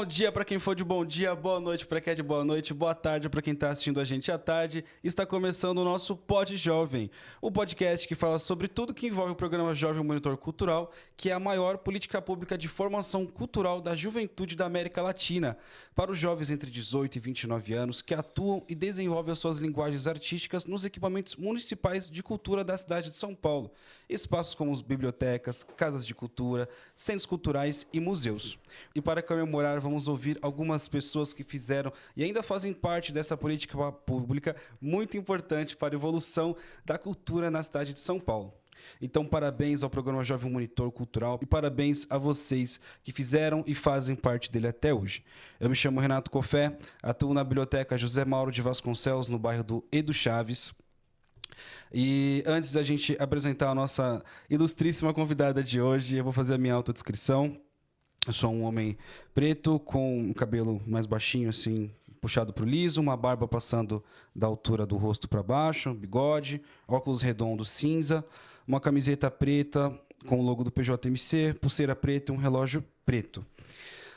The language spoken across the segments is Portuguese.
dia para quem for de bom dia, boa noite para quem é de boa noite, boa tarde para quem está assistindo a gente à tarde. Está começando o nosso Pod Jovem, o podcast que fala sobre tudo que envolve o programa Jovem Monitor Cultural, que é a maior política pública de formação cultural da juventude da América Latina, para os jovens entre 18 e 29 anos que atuam e desenvolvem as suas linguagens artísticas nos equipamentos municipais de cultura da cidade de São Paulo. Espaços como bibliotecas, casas de cultura, centros culturais e museus. E para comemorar, vamos ouvir algumas pessoas que fizeram e ainda fazem parte dessa política pública muito importante para a evolução da cultura na cidade de São Paulo. Então, parabéns ao programa Jovem Monitor Cultural e parabéns a vocês que fizeram e fazem parte dele até hoje. Eu me chamo Renato Cofé, atuo na Biblioteca José Mauro de Vasconcelos, no bairro do Edu Chaves. E antes da gente apresentar a nossa ilustríssima convidada de hoje, eu vou fazer a minha autodescrição. Eu sou um homem preto, com um cabelo mais baixinho, assim, puxado para o liso, uma barba passando da altura do rosto para baixo, bigode, óculos redondos cinza, uma camiseta preta com o logo do PJMC, pulseira preta e um relógio preto.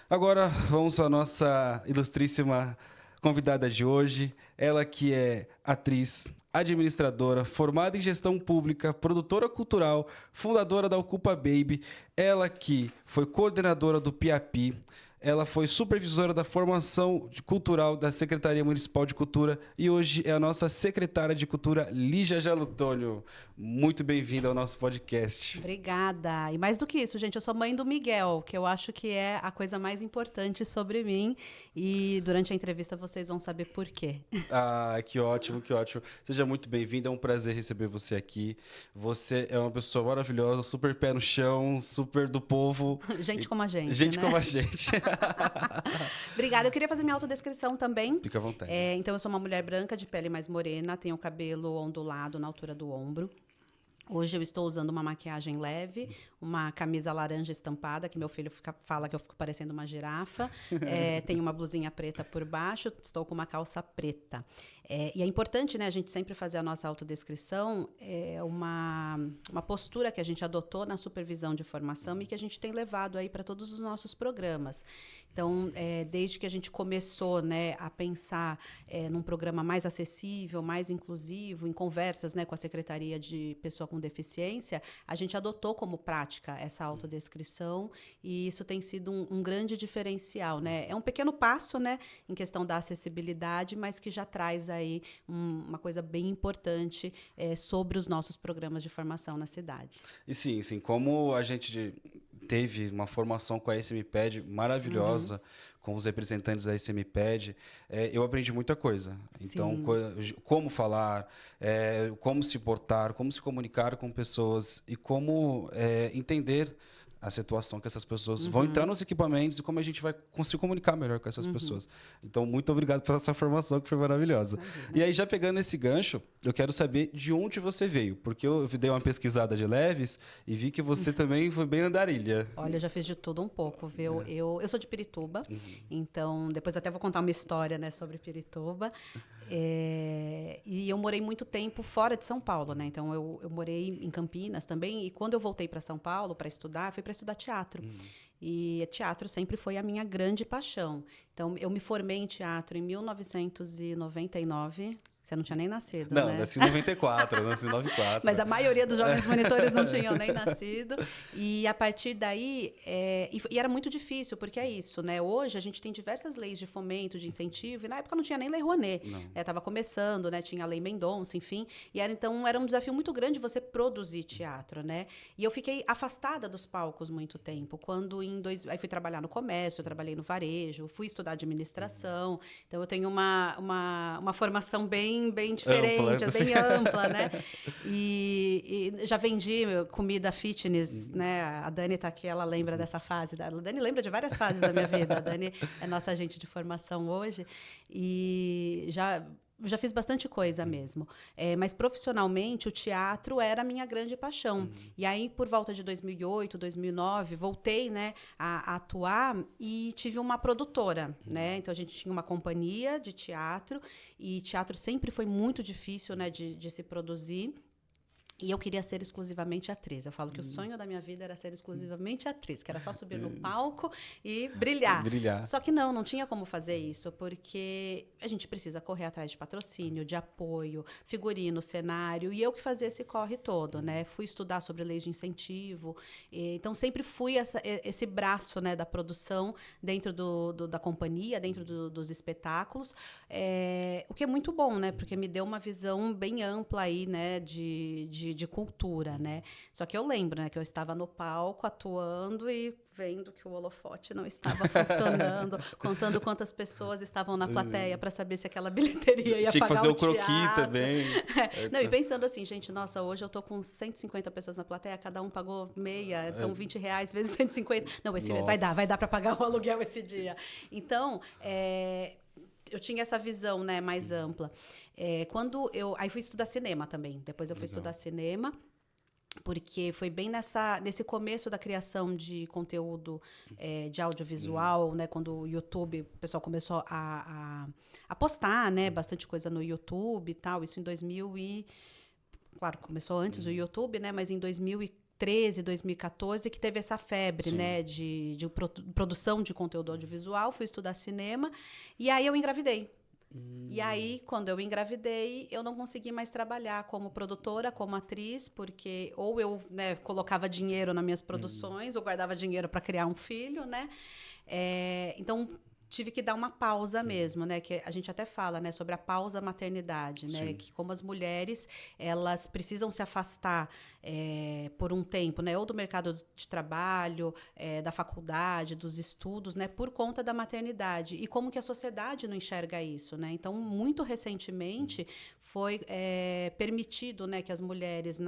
Agora vamos à nossa ilustríssima convidada de hoje, ela que é atriz, administradora, formada em gestão pública, produtora cultural, fundadora da Ocupa Baby, ela que foi coordenadora do PIAPI, ela foi supervisora da formação cultural da Secretaria Municipal de Cultura e hoje é a nossa secretária de Cultura, Lígia Jalutônio. Muito bem-vinda ao nosso podcast. Obrigada. E mais do que isso, gente, eu sou mãe do Miguel, que eu acho que é a coisa mais importante sobre mim. E durante a entrevista vocês vão saber por quê. Ah, que ótimo, que ótimo. Seja muito bem-vinda, é um prazer receber você aqui. Você é uma pessoa maravilhosa, super pé no chão, super do povo. Gente como a gente, Gente né? como a gente. Obrigada. Eu queria fazer minha autodescrição também. Fica à vontade. Então, eu sou uma mulher branca, de pele mais morena, tenho o cabelo ondulado na altura do ombro. Hoje eu estou usando uma maquiagem leve, uma camisa laranja estampada, que meu filho fala que eu fico parecendo uma girafa. Tenho uma blusinha preta por baixo, estou com uma calça preta. E é importante, né, a gente sempre fazer a nossa autodescrição, uma postura que a gente adotou na supervisão de formação e que a gente tem levado aí para todos os nossos programas. Então, desde que a gente começou, né, a pensar num programa mais acessível, mais inclusivo, em conversas, né, com a Secretaria de Pessoa com Deficiência, a gente adotou como prática essa autodescrição e isso tem sido um grande diferencial, né? É um pequeno passo, né, em questão da acessibilidade, mas que já traz aí uma coisa bem importante sobre os nossos programas de formação na cidade. E sim, como a gente teve uma formação com a SMPED maravilhosa, com os representantes da SMPED, eu aprendi muita coisa. Então, como falar, como se portar, como se comunicar com pessoas e como entender a situação que essas pessoas vão entrar nos equipamentos e como a gente vai conseguir comunicar melhor com essas pessoas. Então, muito obrigado pela sua formação, que foi maravilhosa. E aí, já pegando esse gancho, eu quero saber de onde você veio, porque eu dei uma pesquisada de leves e vi que você também foi bem andarilha. Olha, eu já fiz de tudo um pouco, viu? Eu sou de Pirituba, então depois até vou contar uma história, né, sobre Pirituba. E eu morei muito tempo fora de São Paulo, né? Então eu morei em Campinas também. E quando eu voltei para São Paulo para estudar, fui para estudar teatro. E teatro sempre foi a minha grande paixão. Então eu me formei em teatro em 1999. Você não tinha nem nascido, não, né? Não, nasci em 94, nasci em 94. Mas a maioria dos jovens monitores não tinham nem nascido. E a partir daí, e era muito difícil, porque é isso, né? Hoje a gente tem diversas leis de fomento, de incentivo, e na época não tinha nem Lei Rouanet. Estava começando, né? Tinha a Lei Mendonça, enfim. E então era um desafio muito grande você produzir teatro, né? E eu fiquei afastada dos palcos muito tempo. Aí fui trabalhar no comércio, eu trabalhei no varejo, fui estudar administração. Então eu tenho uma formação bem diferente, ampla, bem ampla, né? E já vendi comida fitness, né? A Dani está aqui, ela lembra dessa fase. A Dani lembra de várias fases da minha vida. A Dani é nossa agente de formação hoje. E já fiz bastante coisa mesmo. Mas profissionalmente, o teatro era a minha grande paixão. E aí, por volta de 2008, 2009, voltei, né, a atuar e tive uma produtora, né? Então, a gente tinha uma companhia de teatro e teatro sempre foi muito difícil, né, de se produzir. E eu queria ser exclusivamente atriz. Eu falo que o sonho da minha vida era ser exclusivamente atriz, que era só subir no palco e brilhar. Só que não tinha como fazer isso, porque a gente precisa correr atrás de patrocínio, de apoio, figurino, cenário, e eu que fazia esse corre todo, né? Fui estudar sobre leis de incentivo, então sempre fui esse braço, né, da produção dentro da companhia, dentro dos espetáculos, o que é muito bom, né? Porque me deu uma visão bem ampla aí, né, de cultura, né? Só que eu lembro, né, que eu estava no palco atuando e vendo que o holofote não estava funcionando, contando quantas pessoas estavam na plateia para saber se aquela bilheteria ia Tinha que pagar fazer o teatro. croquis também. Não, e pensando assim, gente, nossa, hoje eu tô com 150 pessoas na plateia, cada um pagou meia, então R$20 vezes 150. Não, vai dar para pagar o aluguel esse dia. Então, eu tinha essa visão, né, mais ampla. Aí fui estudar cinema também. Depois eu fui estudar cinema, porque foi bem nesse começo da criação de conteúdo de audiovisual, né, quando o YouTube, o pessoal começou a postar, né, bastante coisa no YouTube e tal. Isso em 2000 e... Claro, começou antes o YouTube, né, mas em 2013, 2014, que teve essa febre, né, de produção de conteúdo audiovisual. Fui estudar cinema e aí eu engravidei. E aí, quando eu engravidei, eu não consegui mais trabalhar como produtora, como atriz, porque ou eu, né, colocava dinheiro nas minhas produções, ou guardava dinheiro para criar um filho, né? Então, tive que dar uma pausa mesmo, né? Que a gente até fala, né, sobre a pausa maternidade, né? Que como as mulheres, elas precisam se afastar por um tempo, né? Ou do mercado de trabalho, da faculdade, dos estudos, né? Por conta da maternidade. E como que a sociedade não enxerga isso, né? Então, muito recentemente, foi permitido, né, que as mulheres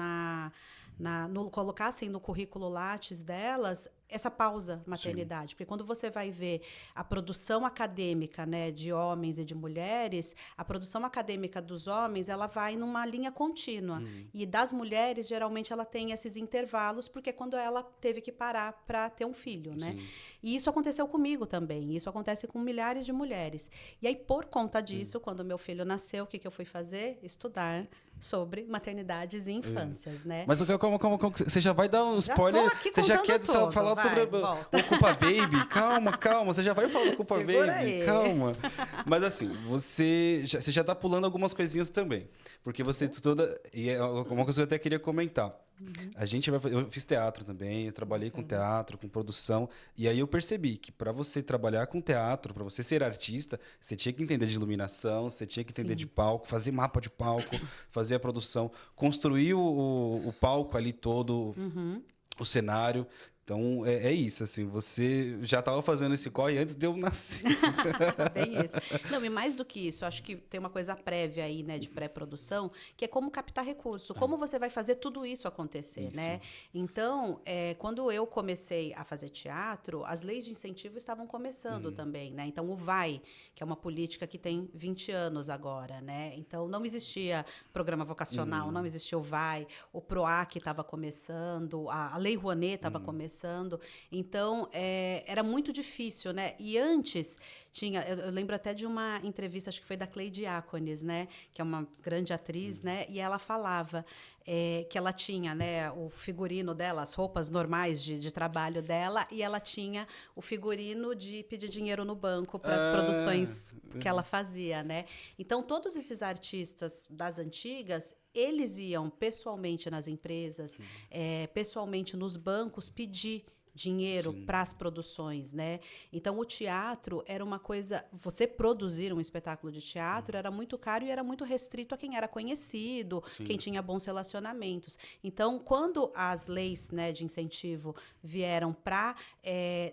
colocassem no currículo Lattes delas essa pausa maternidade. Porque quando você vai ver a produção acadêmica, né, de homens e de mulheres, a produção acadêmica dos homens, ela vai numa linha contínua. E das mulheres, geralmente, ela tem esses intervalos, porque é quando ela teve que parar para ter um filho, né? E isso aconteceu comigo também. Isso acontece com milhares de mulheres. E aí, por conta disso, quando meu filho nasceu, o que eu fui fazer? Estudar sobre maternidades e infâncias, né? Mas calma, você já vai dar um spoiler? Você já quer falar sobre o Culpa Baby? Calma, você já vai falar do Culpa Segura Baby? aí. Calma. Mas assim, você já tá pulando algumas coisinhas também. Porque você e é uma coisa que eu até queria comentar. Eu fiz teatro também, eu trabalhei com teatro, com produção, e aí eu percebi que para você trabalhar com teatro, para você ser artista, você tinha que entender de iluminação, você tinha que entender de palco, fazer mapa de palco, fazer a produção, construir o palco ali todo, o cenário. Então, é isso, assim, você já estava fazendo esse corre antes de eu nascer. Bem isso. Não, e mais do que isso, acho que tem uma coisa prévia aí, né, de pré-produção, que é como captar recurso, como você vai fazer tudo isso acontecer, né? Então, quando eu comecei a fazer teatro, as leis de incentivo estavam começando também, né? Então, o VAI, que é uma política que tem 20 anos agora, né? Então, não existia programa vocacional, não existia o VAI, o PROAC estava começando, a Lei Rouanet estava começando. Então, era muito difícil, né? E antes, eu lembro até de uma entrevista, acho que foi da Cleide Diáconis, né? Que é uma grande atriz, né? E ela falava que ela tinha, né, o figurino dela, as roupas normais de trabalho dela, e ela tinha o figurino de pedir dinheiro no banco para as produções que ela fazia, né? Então, todos esses artistas das antigas, eles iam pessoalmente nas empresas, pessoalmente nos bancos, pedir dinheiro para as produções, né? Então, o teatro era uma coisa... Você produzir um espetáculo de teatro era muito caro e era muito restrito a quem era conhecido, quem tinha bons relacionamentos. Então, quando as leis, né, de incentivo vieram para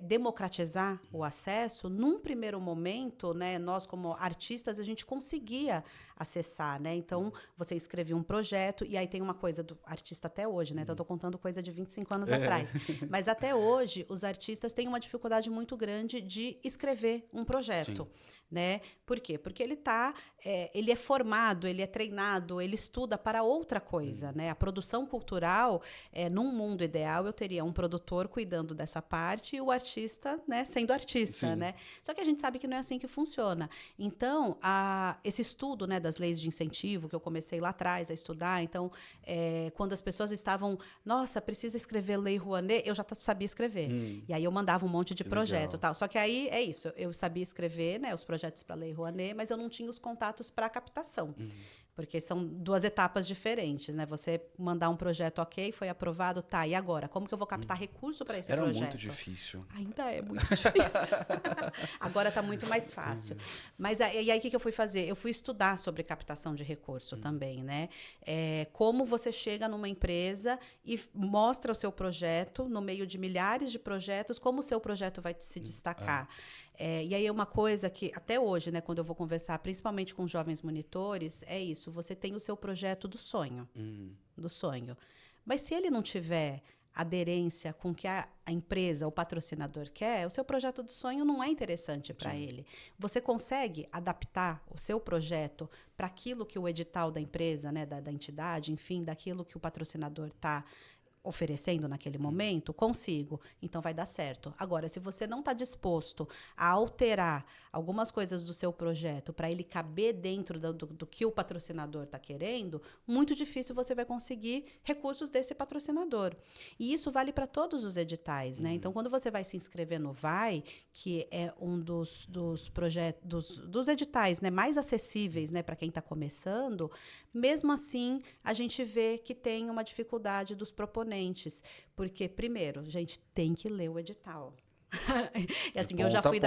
democratizar o acesso, num primeiro momento, né, nós, como artistas, a gente conseguia acessar, né? Então, você escrevia um projeto, e aí tem uma coisa do artista até hoje, né? Então, eu estou contando coisa de 25 anos atrás. Mas até hoje, hoje, os artistas têm uma dificuldade muito grande de escrever um projeto. Sim. Né? Por quê? Porque ele é formado, ele é treinado, ele estuda para outra coisa. Né? A produção cultural, num mundo ideal, eu teria um produtor cuidando dessa parte e o artista, né, sendo artista. Né? Só que a gente sabe que não é assim que funciona. Então, esse estudo, né, das leis de incentivo, que eu comecei lá atrás a estudar, então, quando as pessoas estavam, nossa, precisa escrever Lei Rouanet, eu já sabia escrever. E aí eu mandava um monte de projeto. Tal. Só que aí é isso, eu sabia escrever, né, os projetos para a Lei Rouanet, mas eu não tinha os contatos para a captação. Porque são 2 etapas diferentes, né? Você mandar um projeto, ok, foi aprovado, tá, e agora? Como que eu vou captar recurso para esse projeto? Era muito difícil. Ainda é muito difícil. Agora está muito mais fácil. Mas e aí, o que eu fui fazer? Eu fui estudar sobre captação de recurso também, né? Como você chega numa empresa e mostra o seu projeto, no meio de milhares de projetos, como o seu projeto vai se destacar. E aí é uma coisa que, até hoje, né, quando eu vou conversar, principalmente com jovens monitores, é isso, você tem o seu projeto do sonho. Do sonho. Mas se ele não tiver aderência com o que a empresa, o patrocinador quer, o seu projeto do sonho não é interessante para ele. Você consegue adaptar o seu projeto para aquilo que o edital da empresa, né, da entidade, enfim, daquilo que o patrocinador está oferecendo naquele momento? Consigo. Então vai dar certo. Agora, se você não está disposto a alterar algumas coisas do seu projeto para ele caber dentro do que o patrocinador está querendo, muito difícil você vai conseguir recursos desse patrocinador. E isso vale para todos os editais, né? Então, quando você vai se inscrever no VAI, que é um dos projetos, dos editais, né, mais acessíveis, né, para quem está começando, mesmo assim, a gente vê que tem uma dificuldade dos proponentes. Porque, primeiro, a gente tem que ler o edital. E assim, eu já fui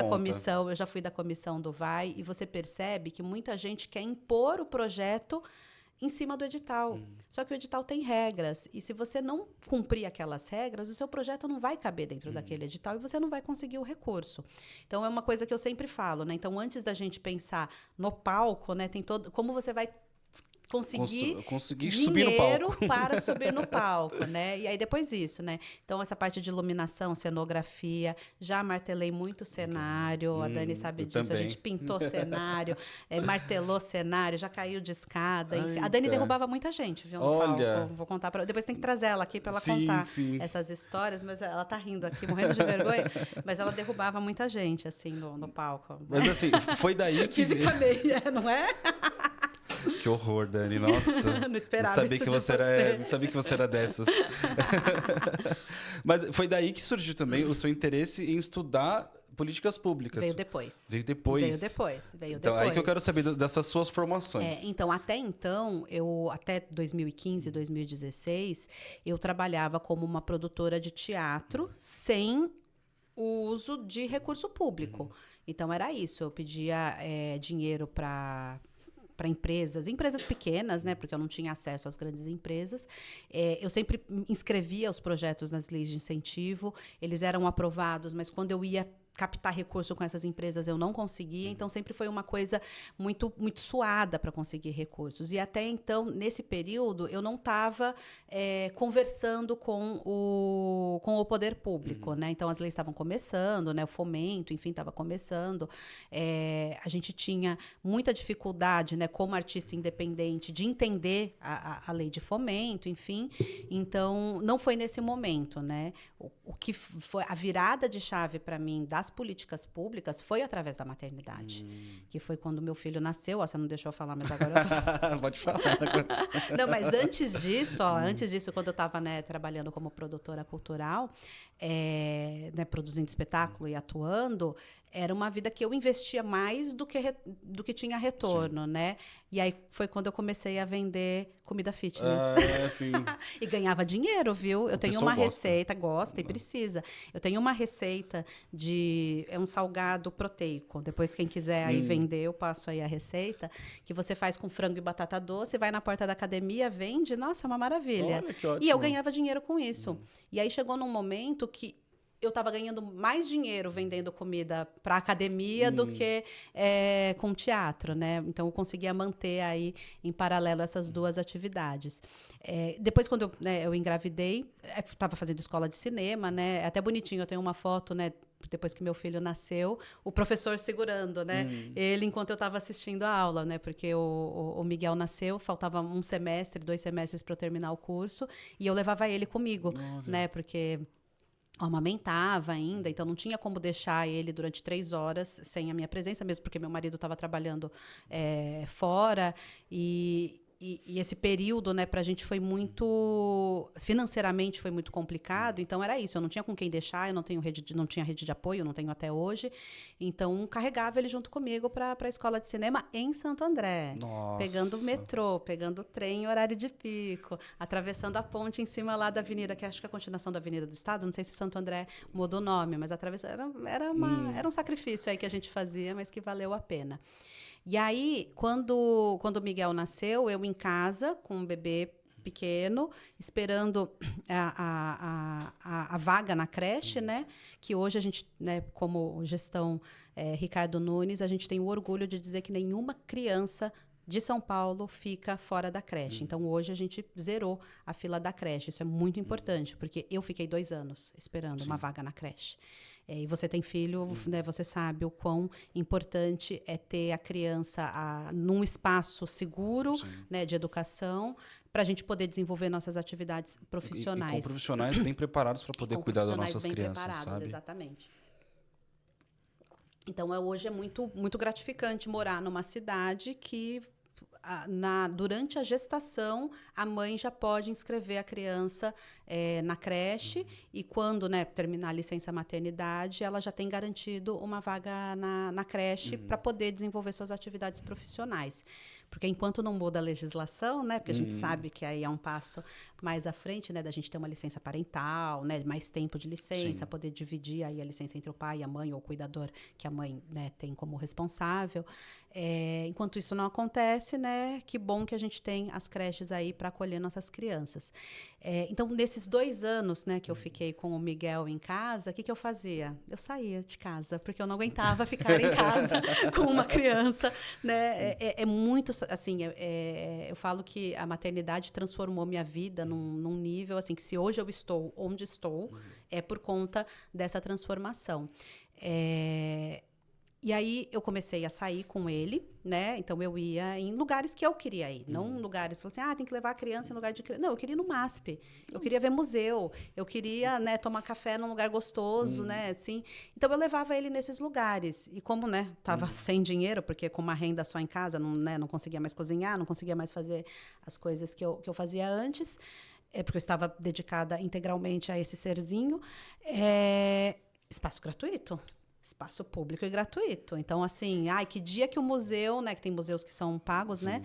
da comissão do VAI, e você percebe que muita gente quer impor o projeto em cima do edital. Só que o edital tem regras, e se você não cumprir aquelas regras, o seu projeto não vai caber dentro daquele edital e você não vai conseguir o recurso. Então, é uma coisa que eu sempre falo, né? Então, antes da gente pensar no palco, né, tem todo como você vai conseguir subir no palco. para subir no palco, né? E aí depois isso, né? Então, essa parte de iluminação, cenografia, já martelei muito cenário, a Dani sabe disso, também. a gente pintou cenário, martelou cenário, já caiu de escada. Enfim. A Dani derrubava muita gente, viu, no palco. Vou contar para depois tem que trazer ela aqui para ela contar essas histórias, mas ela tá rindo aqui, morrendo de vergonha, mas ela derrubava muita gente, assim, no palco. Mas assim, foi daí que... Fisicamente, não é? Que horror, Dani. Nossa. Não esperava não sabia isso que de você. Não sabia que você era dessas. Mas foi daí que surgiu também o seu interesse em estudar políticas públicas. Veio depois. Então, aí que eu quero saber dessas suas formações. Então, até 2015, 2016, eu trabalhava como uma produtora de teatro sem o uso de recurso público. Então, era isso. Eu pedia dinheiro para empresas pequenas, né, porque eu não tinha acesso às grandes empresas. Eu sempre inscrevia os projetos nas leis de incentivo, eles eram aprovados, mas quando eu ia captar recurso com essas empresas eu não conseguia, então sempre foi uma coisa muito, muito suada para conseguir recursos. E até então, nesse período, eu não estava conversando com o poder público, né? Então as leis estavam começando, né? O fomento, enfim, estava começando. A gente tinha muita dificuldade, né, como artista independente, de entender a lei de fomento, enfim. Então, não foi nesse momento, né? O que foi a virada de chave para mim das políticas públicas foi através da maternidade, que foi quando meu filho nasceu. Você não deixou eu falar, mas agora Pode falar. Não, mas antes disso, quando eu estava, né, trabalhando como produtora cultural, né, produzindo espetáculo e atuando, era uma vida que eu investia mais do que tinha retorno, né? E aí foi quando eu comecei a vender comida fitness. Sim. E ganhava dinheiro, viu? Eu tenho uma receita, gosta e precisa. Eu tenho uma receita é um salgado proteico. Depois, quem quiser aí vender, eu passo aí a receita, que você faz com frango e batata doce, vai na porta da academia, vende. Nossa, é uma maravilha. Olha, que ótimo. E eu ganhava dinheiro com isso. E aí chegou num momento que eu estava ganhando mais dinheiro vendendo comida para academia do que com teatro, né? Então, eu conseguia manter aí, em paralelo, essas duas atividades. Depois, quando eu engravidei, estava fazendo escola de cinema, né? É até bonitinho, eu tenho uma foto, né? Depois que meu filho nasceu, o professor segurando, né? Ele, enquanto eu estava assistindo a aula, né? Porque o Miguel nasceu, faltava 1 semestre, 2 semestres para eu terminar o curso, e eu levava ele comigo, né? Porque amamentava ainda, então não tinha como deixar ele durante 3 horas sem a minha presença, mesmo porque meu marido estava trabalhando fora, e esse período, né, pra gente foi muito, financeiramente foi muito complicado, então era isso, eu não tinha com quem deixar, eu não tinha rede de apoio, não tenho até hoje, então carregava ele junto comigo para a escola de cinema em Santo André, pegando o metrô, pegando o trem em horário de pico, atravessando a ponte em cima lá da avenida, que acho que é a continuação da Avenida do Estado, não sei se Santo André mudou o nome, mas era um sacrifício aí que a gente fazia, mas que valeu a pena. E aí, quando o Miguel nasceu, eu em casa, com um bebê pequeno, esperando a vaga na creche, né? Que hoje a gente, né, como gestão Ricardo Nunes, a gente tem o orgulho de dizer que nenhuma criança de São Paulo fica fora da creche. Então, hoje a gente zerou a fila da creche. Isso é muito importante, porque eu fiquei 2 anos esperando uma vaga na creche. E você tem filho, né, você sabe o quão importante é ter a criança num espaço seguro, né, de educação, para a gente poder desenvolver nossas atividades profissionais. E com profissionais bem preparados para poder cuidar das nossas crianças, sabe? Exatamente. Então, hoje é muito, muito gratificante morar numa cidade que durante a gestação, a mãe já pode inscrever a criança na creche e quando, né, terminar a licença maternidade, ela já tem garantido uma vaga na creche para poder desenvolver suas atividades profissionais. Porque enquanto não muda a legislação, né, porque a gente sabe que aí é um passo mais à frente, né, da gente ter uma licença parental, né, mais tempo de licença, poder dividir aí a licença entre o pai e a mãe ou o cuidador que a mãe, né, tem como responsável. Enquanto isso não acontece, né, que bom que a gente tem as creches aí para acolher nossas crianças. Então, nesses 2 anos, né, que eu fiquei com o Miguel em casa, o que eu fazia? Eu saía de casa, porque eu não aguentava ficar em casa com uma criança, né? É muito, assim, eu falo que a maternidade transformou minha vida num nível, assim, que se hoje eu estou onde estou, é por conta dessa transformação. E aí eu comecei a sair com ele, né? Então eu ia em lugares que eu queria ir, não lugares que assim, tem que levar a criança em lugar de criança. Não, eu queria ir no MASP, eu queria ver museu, eu queria, né, tomar café num lugar gostoso, né? Assim. Então eu levava ele nesses lugares. E como, né, tava sem dinheiro, porque com uma renda só em casa, não, né, não conseguia mais cozinhar, não conseguia mais fazer as coisas que eu fazia antes, porque eu estava dedicada integralmente a esse serzinho. Espaço gratuito. Espaço público e gratuito. Então, assim, que dia que o museu, né, que tem museus que são pagos, né?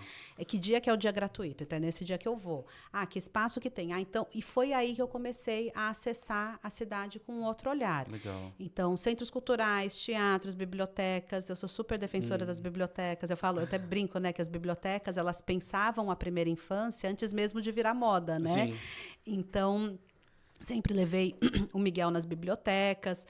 Que dia que é o dia gratuito? Então, é nesse dia que eu vou. Que espaço que tem? Então, e foi aí que eu comecei a acessar a cidade com outro olhar. Legal. Então, centros culturais, teatros, bibliotecas, eu sou super defensora das bibliotecas. Eu até brinco, né, que as bibliotecas, elas pensavam a primeira infância antes mesmo de virar moda, né? Sim. Então, sempre levei o Miguel nas bibliotecas,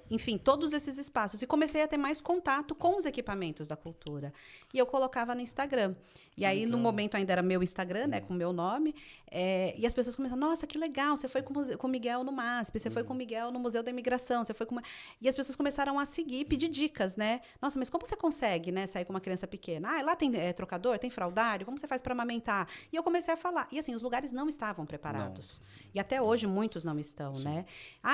enfim, todos esses espaços. E comecei a ter mais contato com os equipamentos da cultura. E eu colocava no Instagram. E aí, no momento, ainda era meu Instagram, né, com o meu nome. E as pessoas começaram, nossa, que legal, você foi com o Miguel no MASP, você foi com o Miguel no Museu da Imigração, você foi com... E as pessoas começaram a seguir, pedir dicas, né? Nossa, mas como você consegue, né, sair com uma criança pequena? Lá tem trocador, tem fraldário, como você faz para amamentar? E eu comecei a falar. E assim, os lugares não estavam preparados. E até hoje muitos não estão, né?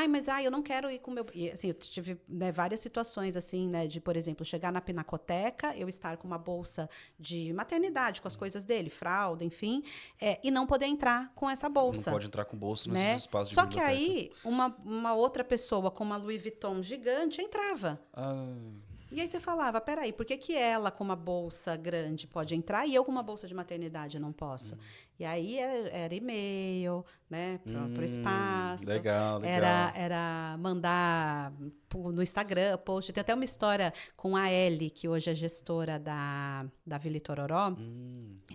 Mas eu não quero ir com o meu... E, assim, eu tive, né, várias situações, assim, né, de, por exemplo, chegar na Pinacoteca, eu estar com uma bolsa de maternidade, com as coisas dele, fralda, enfim, e não poder entrar com essa bolsa. Não pode entrar com bolsa nesses né? espaços de Só biblioteca. que aí, uma outra pessoa com uma Louis Vuitton gigante entrava. E aí você falava, peraí, por que ela com uma bolsa grande pode entrar e eu com uma bolsa de maternidade não posso? E aí era e-mail, né, pro espaço. Legal. Era mandar no Instagram, post. Tem até uma história com a Ellie, que hoje é gestora da Vila Itororó.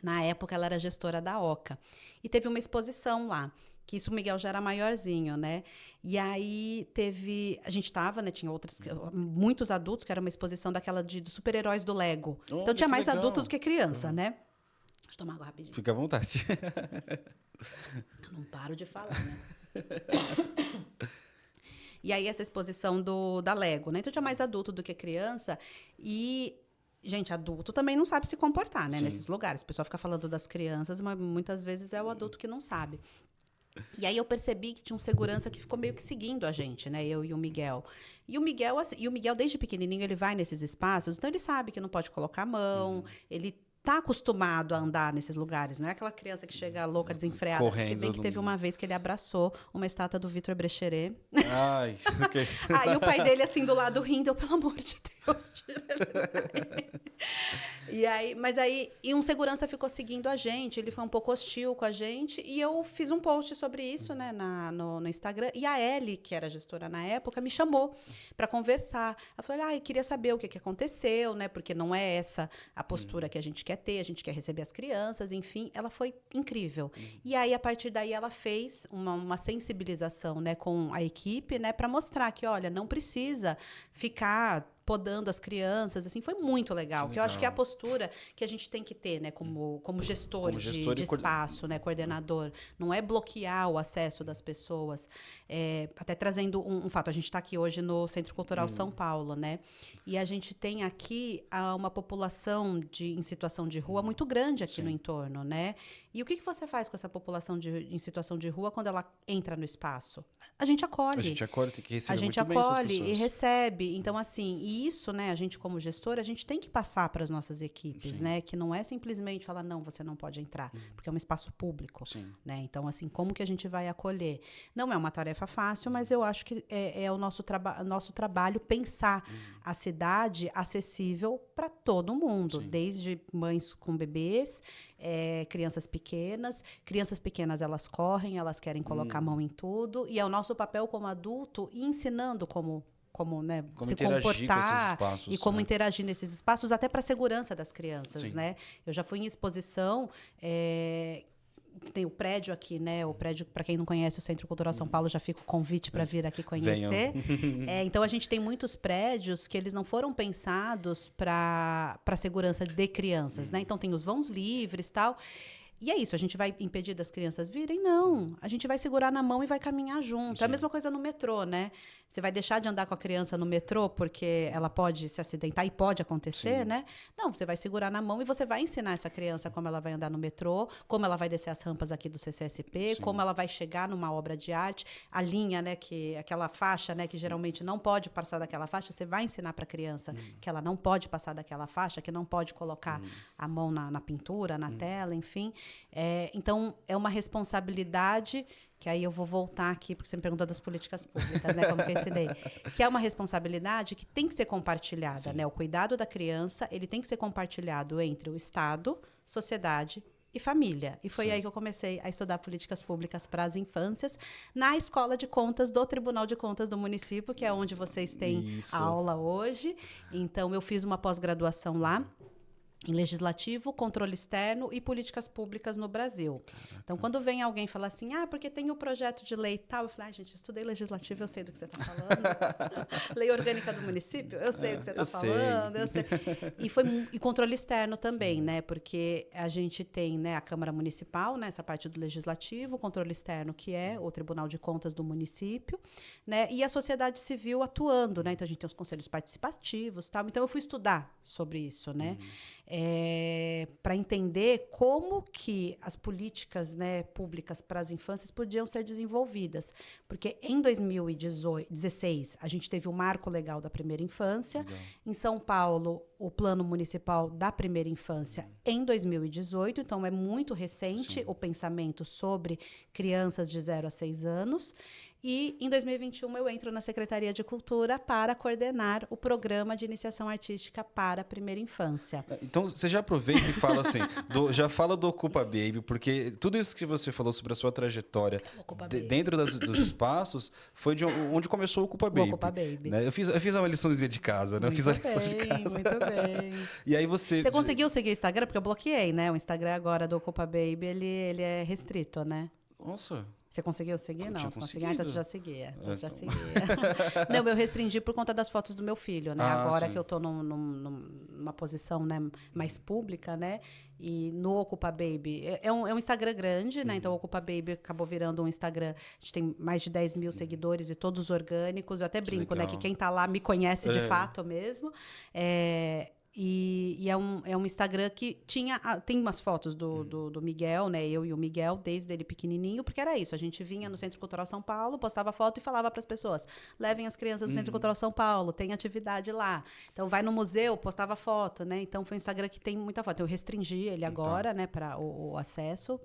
Na época, ela era gestora da Oca. E teve uma exposição lá. Que isso o Miguel já era maiorzinho, né? E aí a gente tava, né? Tinha muitos adultos, que era uma exposição daquela dos super-heróis do Lego. Olha, então tinha que mais legal. adulto do que criança, né? Deixa eu tomar água rapidinho. Fica à vontade. Eu não paro de falar, né? E aí essa exposição da Lego, né? Então tinha mais adulto do que criança. E, gente, adulto também não sabe se comportar, né? Sim. Nesses lugares. O pessoal fica falando das crianças, mas muitas vezes é o adulto que não sabe. E aí eu percebi que tinha um segurança que ficou meio que seguindo a gente, né? Eu e o Miguel. E o Miguel, assim, desde pequenininho, ele vai nesses espaços, então ele sabe que não pode colocar a mão, ele tá acostumado a andar nesses lugares, não é aquela criança que chega louca, desenfreada. Correndo Se bem que teve uma vez que ele abraçou uma estátua do Vitor Brecheret. Ai, ok. Aí o pai dele, assim, do lado rindo, eu, pelo amor de Deus, tira e um segurança ficou seguindo a gente, ele foi um pouco hostil com a gente, e eu fiz um post sobre isso, né, no Instagram, e a Ellie, que era gestora na época, me chamou para conversar. Ela falou, eu queria saber o que aconteceu, né, porque não é essa a postura que a gente quer ter, a gente quer receber as crianças, enfim, ela foi incrível. E aí, a partir daí, ela fez uma sensibilização, né, com a equipe, né, para mostrar que, olha, não precisa ficar podando as crianças, assim, foi muito legal. Que eu acho que é a postura que a gente tem que ter, né, como gestor de espaço, né, coordenador. Não é bloquear o acesso das pessoas. Até trazendo um fato, a gente está aqui hoje no Centro Cultural São Paulo, né, e a gente tem aqui uma população em situação de rua muito grande aqui no entorno, né, e o que você faz com essa população em situação de rua quando ela entra no espaço? A gente acolhe. A gente acolhe, tem que receber muito bem essas A gente acolhe e pessoas. recebe. Então, assim, isso, né, a gente como gestor, a gente tem que passar para as nossas equipes, né, que não é simplesmente falar, não, você não pode entrar, porque é um espaço público, né, então, assim, como que a gente vai acolher? Não é uma tarefa fácil, mas eu acho que é o nosso trabalho pensar a cidade acessível para todo mundo, desde mães com bebês, crianças pequenas, elas correm, elas querem colocar a mão em tudo, e é o nosso papel como adulto ir ensinando como né, se comportar espaços, e como interagir nesses espaços, até para a segurança das crianças, né? Eu já fui em exposição, tem o prédio aqui, né? O prédio, para quem não conhece, o Centro Cultural São Paulo, já fica o convite para vir aqui conhecer. Então, a gente tem muitos prédios que eles não foram pensados para a segurança de crianças, né? Então, tem os vãos livres e tal. E é isso, a gente vai impedir das crianças virem? Não. A gente vai segurar na mão e vai caminhar junto. É a mesma coisa no metrô, né? Você vai deixar de andar com a criança no metrô porque ela pode se acidentar e pode acontecer, né? Não, você vai segurar na mão e você vai ensinar essa criança como ela vai andar no metrô, como ela vai descer as rampas aqui do CCSP, como ela vai chegar numa obra de arte, a linha, né, aquela faixa, né, que geralmente não pode passar daquela faixa, você vai ensinar para a criança que ela não pode passar daquela faixa, que não pode colocar a mão na pintura, na tela, enfim. Então, é uma responsabilidade, que aí eu vou voltar aqui, porque você me perguntou das políticas públicas, né, como que eu ensinei, que é uma responsabilidade que tem que ser compartilhada, né? O cuidado da criança, ele tem que ser compartilhado entre o Estado, sociedade e família. E foi aí que eu comecei a estudar políticas públicas para as infâncias na Escola de Contas do Tribunal de Contas do município, que é onde vocês têm aula hoje. Então, eu fiz uma pós-graduação lá, em legislativo, controle externo e políticas públicas no Brasil. Caraca. Então, quando vem alguém falar assim, porque tem o projeto de lei e tal, eu falo, gente, estudei legislativo, eu sei do que você está falando. Lei orgânica do município, eu sei o que você está falando. Eu sei. E controle externo também, né? Porque a gente tem, né, a Câmara Municipal, né, essa parte do legislativo, o controle externo, que é o Tribunal de Contas do município, né? E a sociedade civil atuando, né? Então, a gente tem os conselhos participativos, tal. Então, eu fui estudar sobre isso, né? Para entender como que as políticas, né, públicas para as infâncias podiam ser desenvolvidas. Porque em 2016, a gente teve o Marco Legal da Primeira Infância. Legal. Em São Paulo, o Plano Municipal da Primeira Infância em 2018. Então, é muito recente o pensamento sobre crianças de 0 a 6 anos. E, em 2021, eu entro na Secretaria de Cultura para coordenar o Programa de Iniciação Artística para a Primeira Infância. Então, você já aproveita e fala assim, já fala do Ocupa Baby, porque tudo isso que você falou sobre a sua trajetória dentro dos espaços foi de onde começou o Ocupa Baby. O Ocupa Baby. Né? Eu fiz uma liçãozinha de casa, né? Muito bem. E aí você conseguiu seguir o Instagram? Porque eu bloqueei, né? O Instagram agora do Ocupa Baby, ele é restrito, né? Nossa. Você conseguiu seguir? Eu Não, tinha consegui. Ah, então você já seguia. Então você já então. seguia. Não, eu restringi por conta das fotos do meu filho, né? Agora sim. que eu tô numa posição, né, mais pública, né? E no Ocupa Baby, é um Instagram grande, né? Então o Ocupa Baby acabou virando um Instagram. A gente tem mais de 10 mil seguidores e todos orgânicos. Eu até brinco, né? Que legal. quem tá lá me conhece de fato mesmo. E é um Instagram que tem umas fotos do Miguel, né? Eu e o Miguel, desde ele pequenininho, porque era isso. A gente vinha no Centro Cultural São Paulo, postava foto e falava para as pessoas: levem as crianças do Centro Cultural São Paulo, tem atividade lá. Então, vai no museu, postava foto, né? Então, foi um Instagram que tem muita foto. Eu restringi ele agora, né, para o acesso.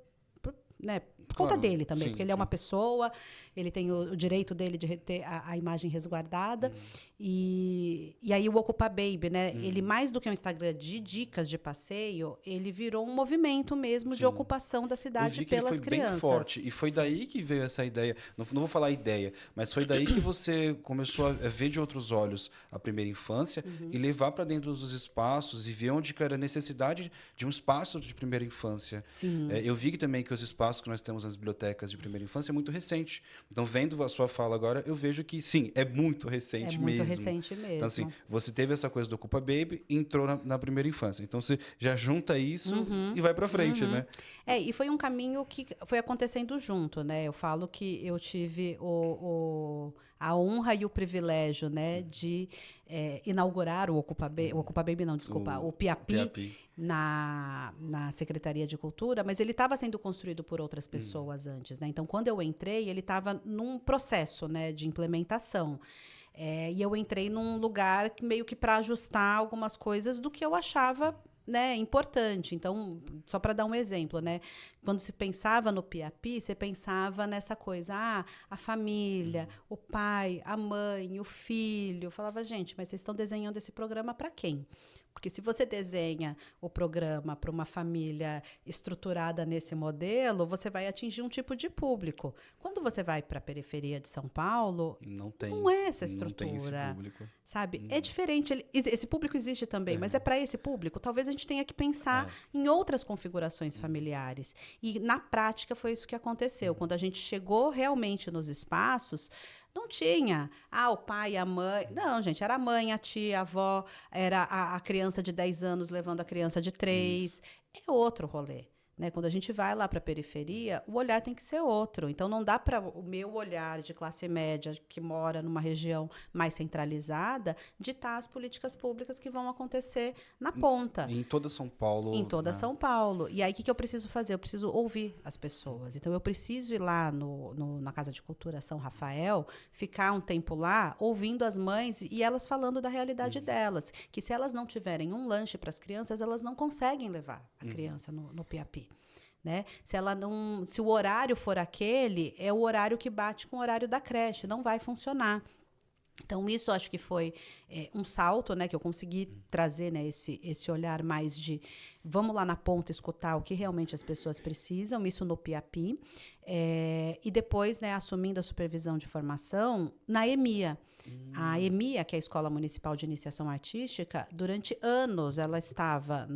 Né, por conta dele também, porque ele é uma pessoa, ele tem o direito dele de ter a imagem resguardada. E aí o Ocupa Baby, né? Ele, mais do que um Instagram de dicas de passeio, ele virou um movimento mesmo de ocupação da cidade pelas crianças. Bem forte. E foi daí que veio essa ideia. Não vou falar ideia, mas foi daí que você começou a ver de outros olhos a primeira infância e levar para dentro dos espaços e ver onde que era a necessidade de um espaço de primeira infância. Sim. Eu vi também que os espaços que nós temos nas bibliotecas de primeira infância é muito recente. Então, vendo a sua fala agora, eu vejo que, sim, é muito recente mesmo. É muito recente mesmo. Então, assim, você teve essa coisa do Ocupa Baby e entrou na primeira infância. Então, você já junta isso e vai para frente, né? E foi um caminho que foi acontecendo junto, né? Eu falo que eu tive a honra e o privilégio, né, de inaugurar o Ocupa Baby, não, desculpa, o Piapi. Na Secretaria de Cultura, mas ele estava sendo construído por outras pessoas antes, né? Então, quando eu entrei, ele estava num processo, né, de implementação. E eu entrei num lugar meio que para ajustar algumas coisas do que eu achava, né, importante. Então, só para dar um exemplo, né, quando se pensava no Piapi, você pensava nessa coisa, a família, o pai, a mãe, o filho. Eu falava, gente, mas vocês estão desenhando esse programa para quem? Porque se você desenha o programa para uma família estruturada nesse modelo, você vai atingir um tipo de público. Quando você vai para a periferia de São Paulo, não é essa estrutura. Não tem esse público. Sabe? É diferente. Esse público existe também, mas é para esse público. Talvez a gente tenha que pensar em outras configurações familiares. E, na prática, foi isso que aconteceu. Quando a gente chegou realmente nos espaços, não tinha. O pai, a mãe. Não, gente, era a mãe, a tia, a avó, era a criança de 10 anos levando a criança de 3. É outro rolê. Né? Quando a gente vai lá para a periferia, o olhar tem que ser outro. Então, não dá para o meu olhar de classe média, que mora numa região mais centralizada, ditar as políticas públicas que vão acontecer na ponta. Em toda São Paulo. Em toda São Paulo. E aí, o que eu preciso fazer? Eu preciso ouvir as pessoas. Então, eu preciso ir lá na Casa de Cultura São Rafael, ficar um tempo lá, ouvindo as mães e elas falando da realidade delas. Que se elas não tiverem um lanche para as crianças, elas não conseguem levar a criança no Piapi. Né? Se o horário for aquele, é o horário que bate com o horário da creche, não vai funcionar. Então, isso acho que foi um salto, né, que eu consegui trazer, né, esse olhar mais de vamos lá na ponta escutar o que realmente as pessoas precisam, isso no Piapi. E depois, né, assumindo a supervisão de formação na EMIA. A EMIA, que é a Escola Municipal de Iniciação Artística, durante anos ela estava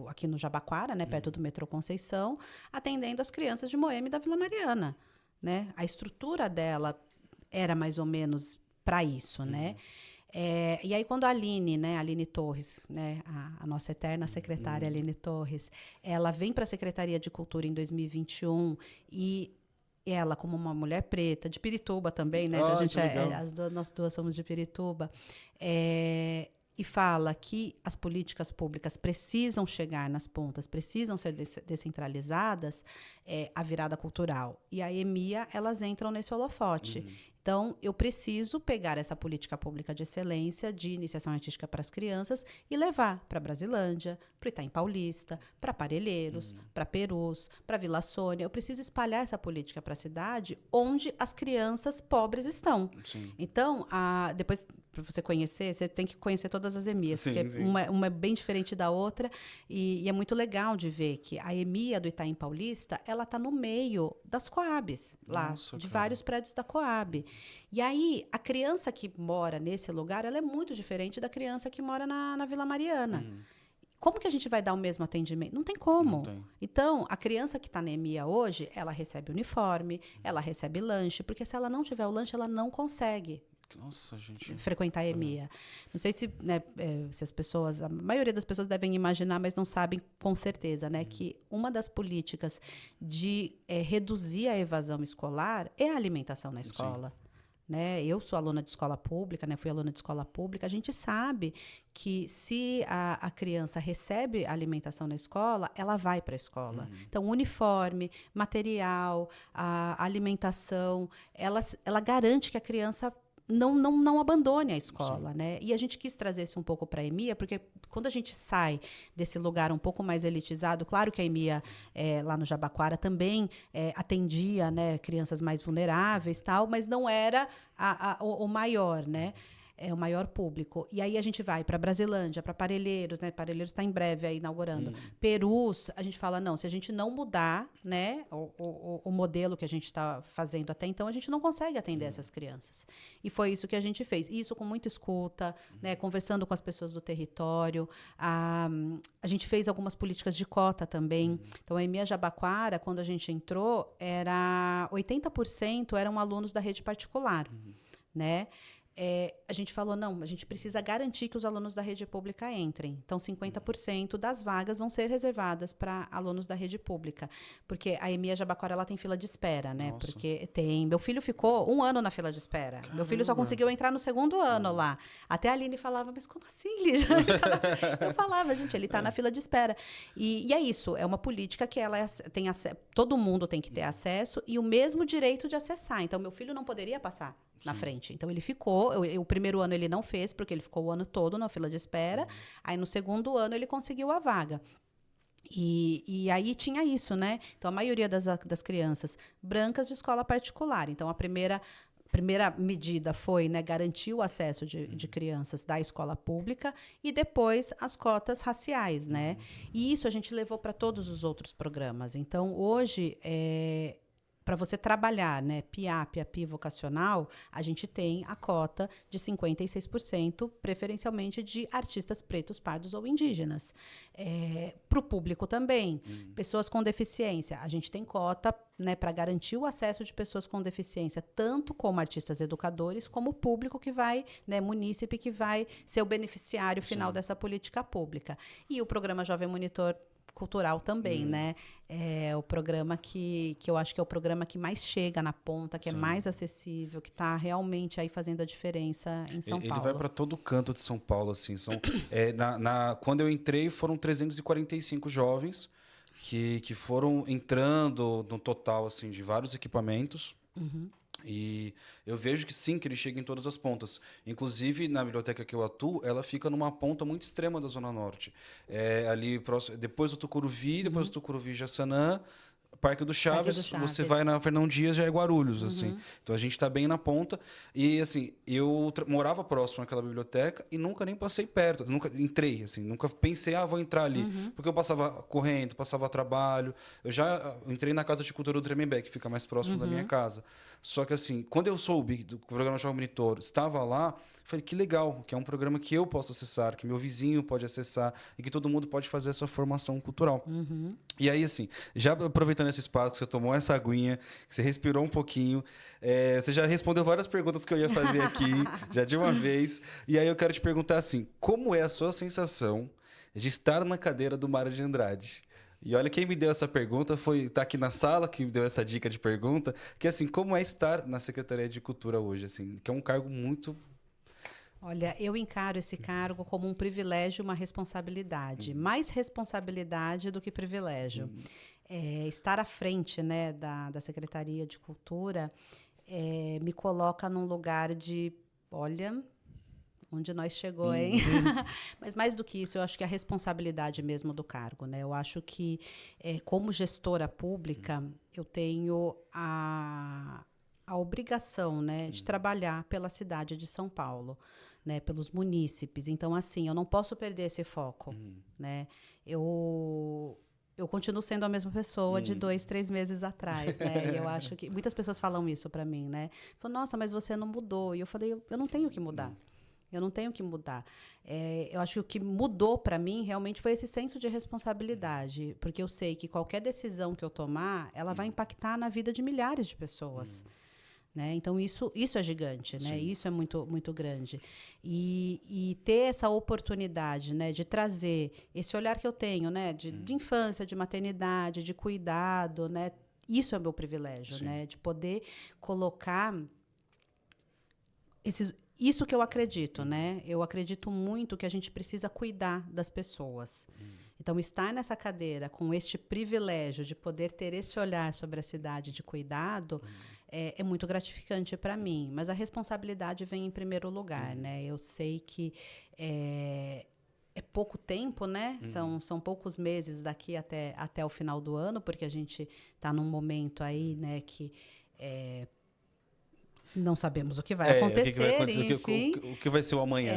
aqui no Jabaquara, né, perto do metrô Conceição, atendendo as crianças de Moema e da Vila Mariana. Né? A estrutura dela era mais ou menos para isso, né? E aí, quando a Aline Torres, né, a nossa eterna secretária Aline Torres, ela vem para a Secretaria de Cultura em 2021 e ela, como uma mulher preta, de Pirituba também, né? A gente nós duas somos de Pirituba, e fala que as políticas públicas precisam chegar nas pontas, precisam ser descentralizadas, a virada cultural. E a EMIA, elas entram nesse holofote. Então, eu preciso pegar essa política pública de excelência, de iniciação artística para as crianças e levar para Brasilândia, para Itaim Paulista, para Parelheiros, para Perus, para Vila Sônia. Eu preciso espalhar essa política para a cidade onde as crianças pobres estão. Sim. Então, depois, para você conhecer, você tem que conhecer todas as EMIAs, porque uma é bem diferente da outra, e é muito legal de ver que a EMIA do Itaim Paulista, ela está no meio das Coabs, lá, de vários prédios da Coab. E aí, a criança que mora nesse lugar, ela é muito diferente da criança que mora na Vila Mariana. Como que a gente vai dar o mesmo atendimento? Não tem como. Não tem. Então, a criança que está na EMEA hoje, ela recebe uniforme, ela recebe lanche, porque se ela não tiver o lanche, ela não consegue Nossa, gente. frequentar a EMEA. Não sei se, né, se as pessoas, a maioria das pessoas devem imaginar, mas não sabem com certeza, né, que uma das políticas de reduzir a evasão escolar é a alimentação na escola. Né? Eu sou aluna de escola pública, né? Fui aluna de escola pública. A gente sabe que se a criança recebe alimentação na escola, ela vai para a escola. Então, uniforme, material, a alimentação, ela garante que a criança não abandone a escola, né? E a gente quis trazer isso um pouco para a EMEA, porque quando a gente sai desse lugar um pouco mais elitizado, claro que a EMEA, lá no Jabaquara, também atendia, né, crianças mais vulneráveis, tal, mas não era o maior, né? O maior público. E aí a gente vai para Brasilândia, para Parelheiros, né? Parelheiros está em breve aí inaugurando. Perus, a gente fala, não, se a gente não mudar, né, o modelo que a gente está fazendo até então, a gente não consegue atender essas crianças. E foi isso que a gente fez. Isso com muita escuta, né, conversando com as pessoas do território. A gente fez algumas políticas de cota também. Então, a EMEA Jabaquara, quando a gente entrou, 80% eram alunos da rede particular, né? A gente falou, não, a gente precisa garantir que os alunos da rede pública entrem. Então, 50% das vagas vão ser reservadas para alunos da rede pública. Porque a EMEA Jabaquara, ela tem fila de espera, né? Nossa. Porque meu filho ficou 1 ano na fila de espera. Caramba. Meu filho só conseguiu entrar no 2º ano lá. Até a Aline falava, mas como assim, Lígia? Eu falava, gente, ele está na fila de espera. E é isso, é uma política que ela tem todo mundo tem que ter acesso e o mesmo direito de acessar. Então, meu filho não poderia passar na frente. Então, ele ficou... O primeiro ano ele não fez, porque ele ficou o ano todo na fila de espera. Aí, no 2º ano, ele conseguiu a vaga. E aí tinha isso, né? Então, a maioria das crianças brancas de escola particular. Então, a primeira medida foi, né, garantir o acesso de crianças da escola pública e depois as cotas raciais, né? E isso a gente levou para todos os outros programas. Então, hoje... para você trabalhar, né, PIA vocacional, a gente tem a cota de 56%, preferencialmente de artistas pretos, pardos ou indígenas. Para o público também. Pessoas com deficiência, a gente tem cota, né, para garantir o acesso de pessoas com deficiência, tanto como artistas educadores, como o público que vai, né, munícipe que vai ser o beneficiário final dessa política pública. E o programa Jovem Monitor Cultural também, né? É o programa que eu acho que é o programa que mais chega na ponta, que é mais acessível, que está realmente aí fazendo a diferença em São Paulo. Ele vai para todo canto de São Paulo, assim. Quando eu entrei, foram 345 jovens que foram entrando no total, assim, de vários equipamentos. E eu vejo que sim, que ele chega em todas as pontas. Inclusive, na biblioteca que eu atuo, ela fica numa ponta muito extrema da Zona Norte. Ali próximo, depois do Tucuruvi, depois do Tucuruvi Jaçanã, Parque do Chaves, você vai na Fernão Dias, já é Guarulhos, assim. Então, a gente está bem na ponta. E, assim, eu morava próximo àquela biblioteca e nunca nem passei perto. Nunca entrei, assim. Nunca pensei, vou entrar ali. Porque eu passava correndo, passava trabalho. Eu já entrei na Casa de Cultura do Tremembé, que fica mais próximo da minha casa. Só que, assim, quando eu soube do programa Jovem Monitor, estava lá, falei, que legal, que é um programa que eu posso acessar, que meu vizinho pode acessar e que todo mundo pode fazer essa formação cultural. E aí, assim, já aproveitando esse espaço que você tomou essa aguinha, que você respirou um pouquinho, você já respondeu várias perguntas que eu ia fazer aqui, já de uma vez. E aí eu quero te perguntar assim, como é a sua sensação de estar na cadeira do Mário de Andrade? E olha, quem me deu essa pergunta tá aqui na sala, que me deu essa dica de pergunta, que assim, como é estar na Secretaria de Cultura hoje, assim, que é um cargo muito... Olha, eu encaro esse cargo como um privilégio e uma responsabilidade. Mais responsabilidade do que privilégio. Estar à frente, né, da Secretaria de Cultura me coloca num lugar de, olha, onde nós chegou, hein? Mas mais do que isso, eu acho que a responsabilidade mesmo do cargo, né? Eu acho que, como gestora pública, eu tenho a obrigação, né, de trabalhar pela cidade de São Paulo, né, pelos munícipes. Então, assim, eu não posso perder esse foco, né? Eu continuo sendo a mesma pessoa de 2, 3 meses atrás, né? E eu acho que muitas pessoas falam isso para mim, né? Falam, nossa, mas você não mudou. E eu falei, eu não tenho que mudar. Eu não tenho que mudar. Eu acho que o que mudou para mim realmente foi esse senso de responsabilidade, porque eu sei que qualquer decisão que eu tomar, ela vai impactar na vida de milhares de pessoas. Né? Então, isso é gigante, né? Isso é muito, muito grande. E ter essa oportunidade, né, de trazer esse olhar que eu tenho, né, de infância, de maternidade, de cuidado, né? Isso é meu privilégio, né? De poder colocar isso que eu acredito, né? Eu acredito muito que a gente precisa cuidar das pessoas. Então, estar nessa cadeira com este privilégio de poder ter esse olhar sobre a cidade de cuidado é muito gratificante para mim. Mas a responsabilidade vem em primeiro lugar, né? Eu sei que é pouco tempo, né? São poucos meses daqui até o final do ano, porque a gente está num momento aí, né, que não sabemos o que vai acontecer, o que vai acontecer, enfim. o que vai ser o amanhã.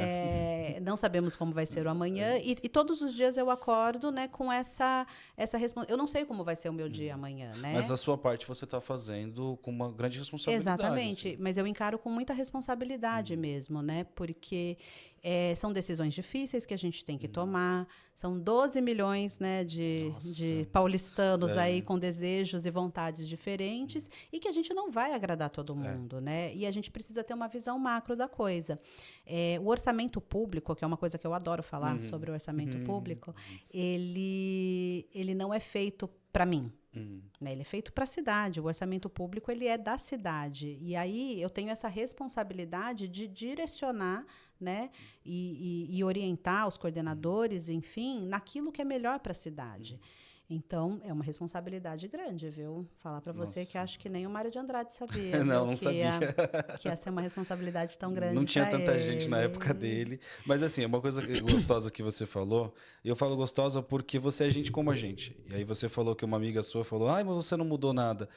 Não sabemos como vai ser o amanhã. E todos os dias eu acordo, né, com essa responsabilidade. Eu não sei como vai ser o meu dia amanhã, né? Mas a sua parte você está fazendo com uma grande responsabilidade. Exatamente. Assim. Mas eu encaro com muita responsabilidade mesmo, né? Porque são decisões difíceis que a gente tem que tomar. São 12 milhões, né, de paulistanos aí com desejos e vontades diferentes e que a gente não vai agradar todo mundo, né? E a gente precisa ter uma visão macro da coisa. O orçamento público, que é uma coisa que eu adoro falar sobre o orçamento público, ele não é feito para mim. Né? Ele é feito para a cidade. O orçamento público ele é da cidade. E aí eu tenho essa responsabilidade de direcionar, né, e orientar os coordenadores, enfim, naquilo que é melhor para a cidade. Então, é uma responsabilidade grande, viu? Falar para você que acho que nem o Mário de Andrade sabia. Não sabia. Que ia ser uma responsabilidade tão grande. Não tinha tanta ele. gente na época dele. Mas assim, é uma coisa gostosa que você falou. E eu falo gostosa porque você é gente como a gente. E aí você falou que uma amiga sua falou, mas você não mudou nada.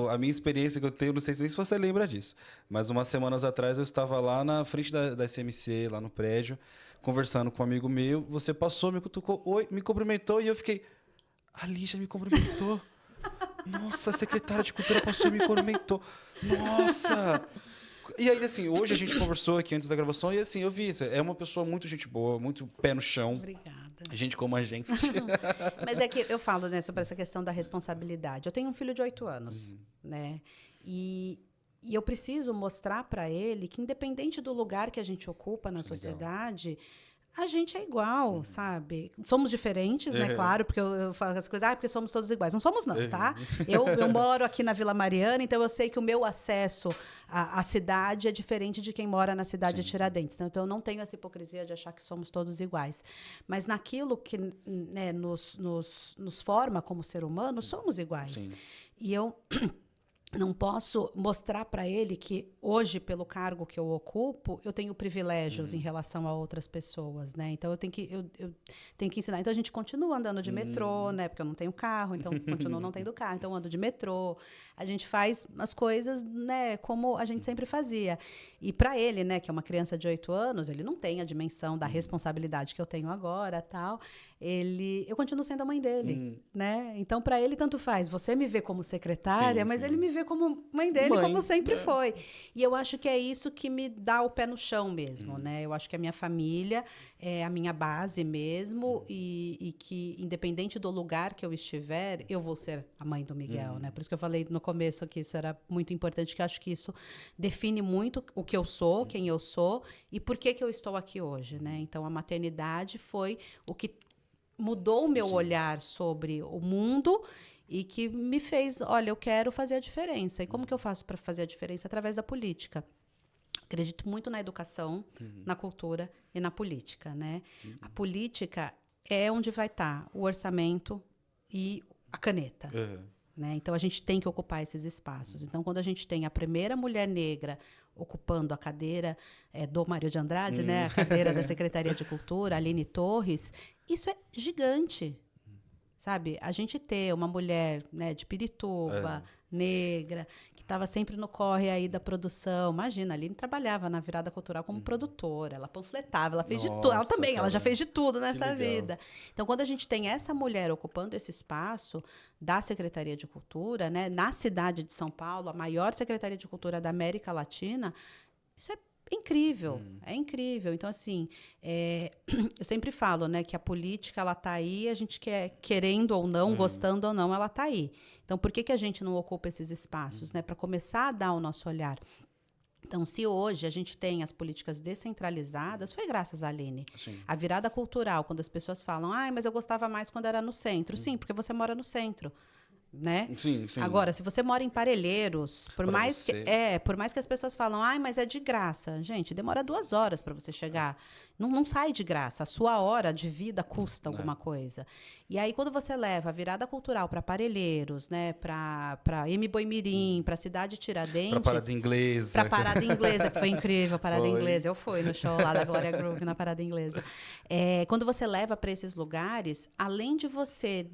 A minha experiência que eu tenho, não sei nem se você lembra disso, mas umas semanas atrás eu estava lá na frente da SMC, lá no prédio, conversando com um amigo meu. Você passou, me cutucou, oi, me cumprimentou e eu fiquei... A Lígia me cumprimentou. Nossa, a secretária de cultura passou e me cumprimentou. Nossa! E aí, assim, hoje a gente conversou aqui antes da gravação e, assim, eu vi, é uma pessoa muito gente boa, muito pé no chão. Obrigada. Gente como a gente. Mas é que eu falo, né, sobre essa questão da responsabilidade. Eu tenho um filho de 8 anos, né? E eu preciso mostrar para ele que, independente do lugar que a gente ocupa na sociedade... A gente é igual, sabe? Somos diferentes, né? Claro, porque eu falo as coisas, porque somos todos iguais. Não somos, não, tá? Eu moro aqui na Vila Mariana, então eu sei que o meu acesso à cidade é diferente de quem mora na cidade de Tiradentes. Então, eu não tenho essa hipocrisia de achar que somos todos iguais. Mas naquilo que, né, nos forma como ser humano, somos iguais. Sim. E eu... não posso mostrar para ele que hoje, pelo cargo que eu ocupo, eu tenho privilégios em relação a outras pessoas, né? Então, eu tenho que ensinar. Então, a gente continua andando de metrô, né? Porque eu não tenho carro, então continuo não tendo carro. Então, eu ando de metrô. A gente faz as coisas, né, como a gente sempre fazia. E para ele, né, que é uma criança de 8 anos, ele não tem a dimensão da responsabilidade que eu tenho agora, tal. Eu continuo sendo a mãe dele, né? Então, para ele, tanto faz. Você me vê como secretária, mas ele me vê como mãe dele, como sempre foi. E eu acho que é isso que me dá o pé no chão mesmo, né? Eu acho que a minha família é a minha base mesmo e que, independente do lugar que eu estiver, eu vou ser a mãe do Miguel, né? Por isso que eu falei no começo que isso era muito importante, que eu acho que isso define muito o que eu sou, quem eu sou e por que eu estou aqui hoje, né? Então, a maternidade foi o que mudou o meu olhar sobre o mundo e que me fez, olha, eu quero fazer a diferença. E como que eu faço para fazer a diferença? Através da política. Acredito muito na educação, na cultura e na política, né? A política é onde vai estar o orçamento e a caneta. Né? Então, a gente tem que ocupar esses espaços. Então, quando a gente tem a primeira mulher negra ocupando a cadeira do Mário de Andrade, né? A cadeira da Secretaria de Cultura, Aline Torres, isso é gigante. Sabe? A gente ter uma mulher, né, de Pirituba, negra, que estava sempre no corre aí da produção. Imagina, a Aline trabalhava na Virada Cultural como produtora, ela panfletava, ela fez de tudo. Ela também, ela já fez de tudo nessa vida. Então, quando a gente tem essa mulher ocupando esse espaço da Secretaria de Cultura, né, na cidade de São Paulo, a maior Secretaria de Cultura da América Latina, isso é incrível, é incrível. Então, assim, eu sempre falo, né, que a política, ela tá aí, a gente querendo ou não, gostando ou não, ela tá aí. Então, por que a gente não ocupa esses espaços, né, para começar a dar o nosso olhar? Então, se hoje a gente tem as políticas descentralizadas, foi graças à Aline. Sim. A virada cultural, quando as pessoas falam, mas eu gostava mais quando era no centro. Sim, porque você mora no centro. Né? Sim, sim. Agora, se você mora em Parelheiros, por Pra mais você. por mais que as pessoas falam, mas é de graça. Gente, demora 2 horas para você chegar. Não sai de graça. A sua hora de vida custa alguma coisa. E aí, quando você leva a virada cultural para Parelheiros, né, para Embu-Mirim, para Cidade Tiradentes, Pra parada inglesa. Pra parada inglesa, que foi incrível, a parada Foi. inglesa. Eu fui no show lá da Glória Groove, na parada inglesa. Quando você leva para esses lugares, além de você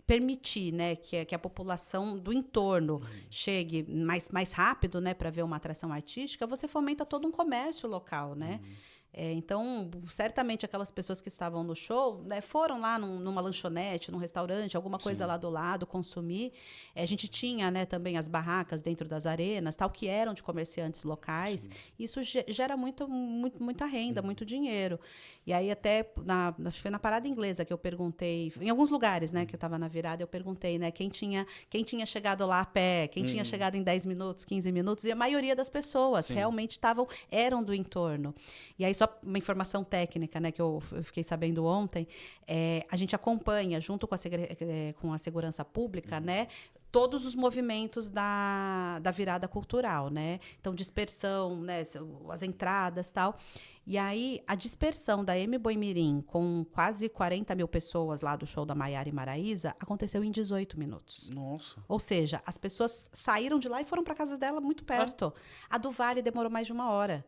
permitir, né, que a população do entorno chegue mais rápido, né, para ver uma atração artística, você fomenta todo um comércio local, né? Então, certamente aquelas pessoas que estavam no show, né, foram lá numa lanchonete, num restaurante, alguma coisa lá do lado, consumir. A gente tinha, né, também as barracas dentro das arenas, tal, que eram de comerciantes locais. Isso gera muita renda, muito dinheiro. E aí até, acho que foi na parada inglesa que eu perguntei, em alguns lugares, né, que eu estava na virada, eu perguntei, né, quem tinha chegado lá a pé, quem tinha chegado em 10 minutos, 15 minutos, e a maioria das pessoas realmente eram do entorno. E aí, só uma informação técnica, né, que eu fiquei sabendo ontem, a gente acompanha, junto com a segurança pública, né, todos os movimentos da virada cultural, né? Então, dispersão, né, as entradas e tal. E aí, a dispersão da Embu-Mirim, com quase 40 mil pessoas lá do show da Maiara e Maraísa, aconteceu em 18 minutos. Nossa. Ou seja, as pessoas saíram de lá e foram para casa dela muito perto. A do Vale demorou mais de 1 hora.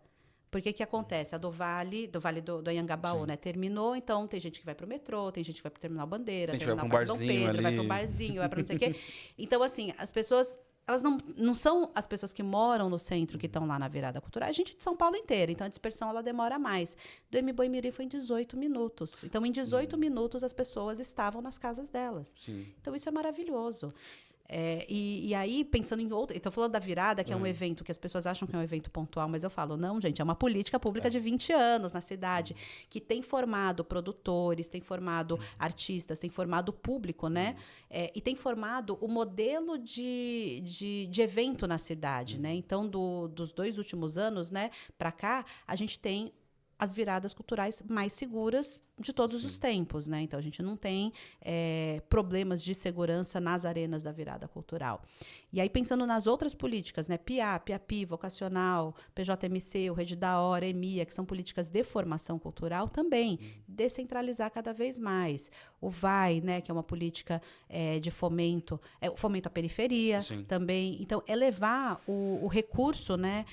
Porque que acontece? A do Vale do Anhangabaú, né? Terminou, então tem gente que vai pro metrô, tem gente que vai pro Terminal Bandeira, Tem gente que vai Terminal pra um Parque Dom barzinho Pedro, vai ali. pro barzinho, vai pra não sei o quê. Então, assim, as pessoas, elas não são as pessoas que moram no centro que estão lá na virada cultural. A gente de São Paulo inteira, então a dispersão ela demora mais. Do Embu-Mirim foi em 18 minutos. Então, em 18 minutos, as pessoas estavam nas casas delas. Sim. Então, isso é maravilhoso. E aí, pensando em outra... Estou falando da virada, que é um evento que as pessoas acham que é um evento pontual, mas eu falo, não, gente, é uma política pública de 20 anos na cidade, que tem formado produtores, tem formado artistas, tem formado público, né? E tem formado o modelo de evento na cidade, né? Então, dos 2 últimos anos, né, para cá, a gente tem as viradas culturais mais seguras de todos os tempos, né? Então, a gente não tem problemas de segurança nas arenas da virada cultural. E aí, pensando nas outras políticas, né? PIA, PIAPI, Vocacional, PJMC, o Rede da Hora, EMIA, que são políticas de formação cultural, também descentralizar cada vez mais. O VAI, né? Que é uma política de fomento, o fomento à periferia também. Então, levar o recurso, né?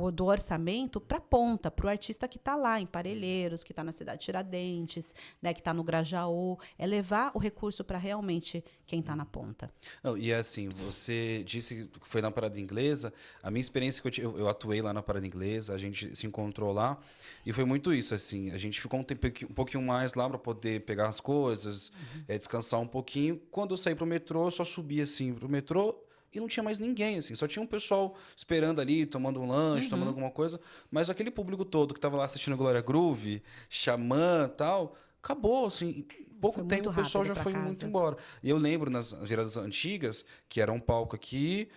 Do orçamento para a ponta, para o artista que está lá em Parelheiros, que está na cidade de Tiradentes, né, que está no Grajaú, levar o recurso para realmente quem está na ponta. Não, e assim, você disse que foi na parada inglesa. A minha experiência que eu atuei lá na parada inglesa, a gente se encontrou lá e foi muito isso, assim, a gente ficou um pouquinho mais lá para poder pegar as coisas, descansar um pouquinho. Quando eu saí pro metrô, eu só subi assim pro metrô e não tinha mais ninguém, assim, só tinha um pessoal esperando ali, tomando um lanche, tomando alguma coisa, mas aquele público todo que tava lá assistindo a Glória Groove, Xamã e tal, acabou, assim, em pouco tempo o pessoal já foi muito embora. E eu lembro nas viradas antigas, que era um palco aqui,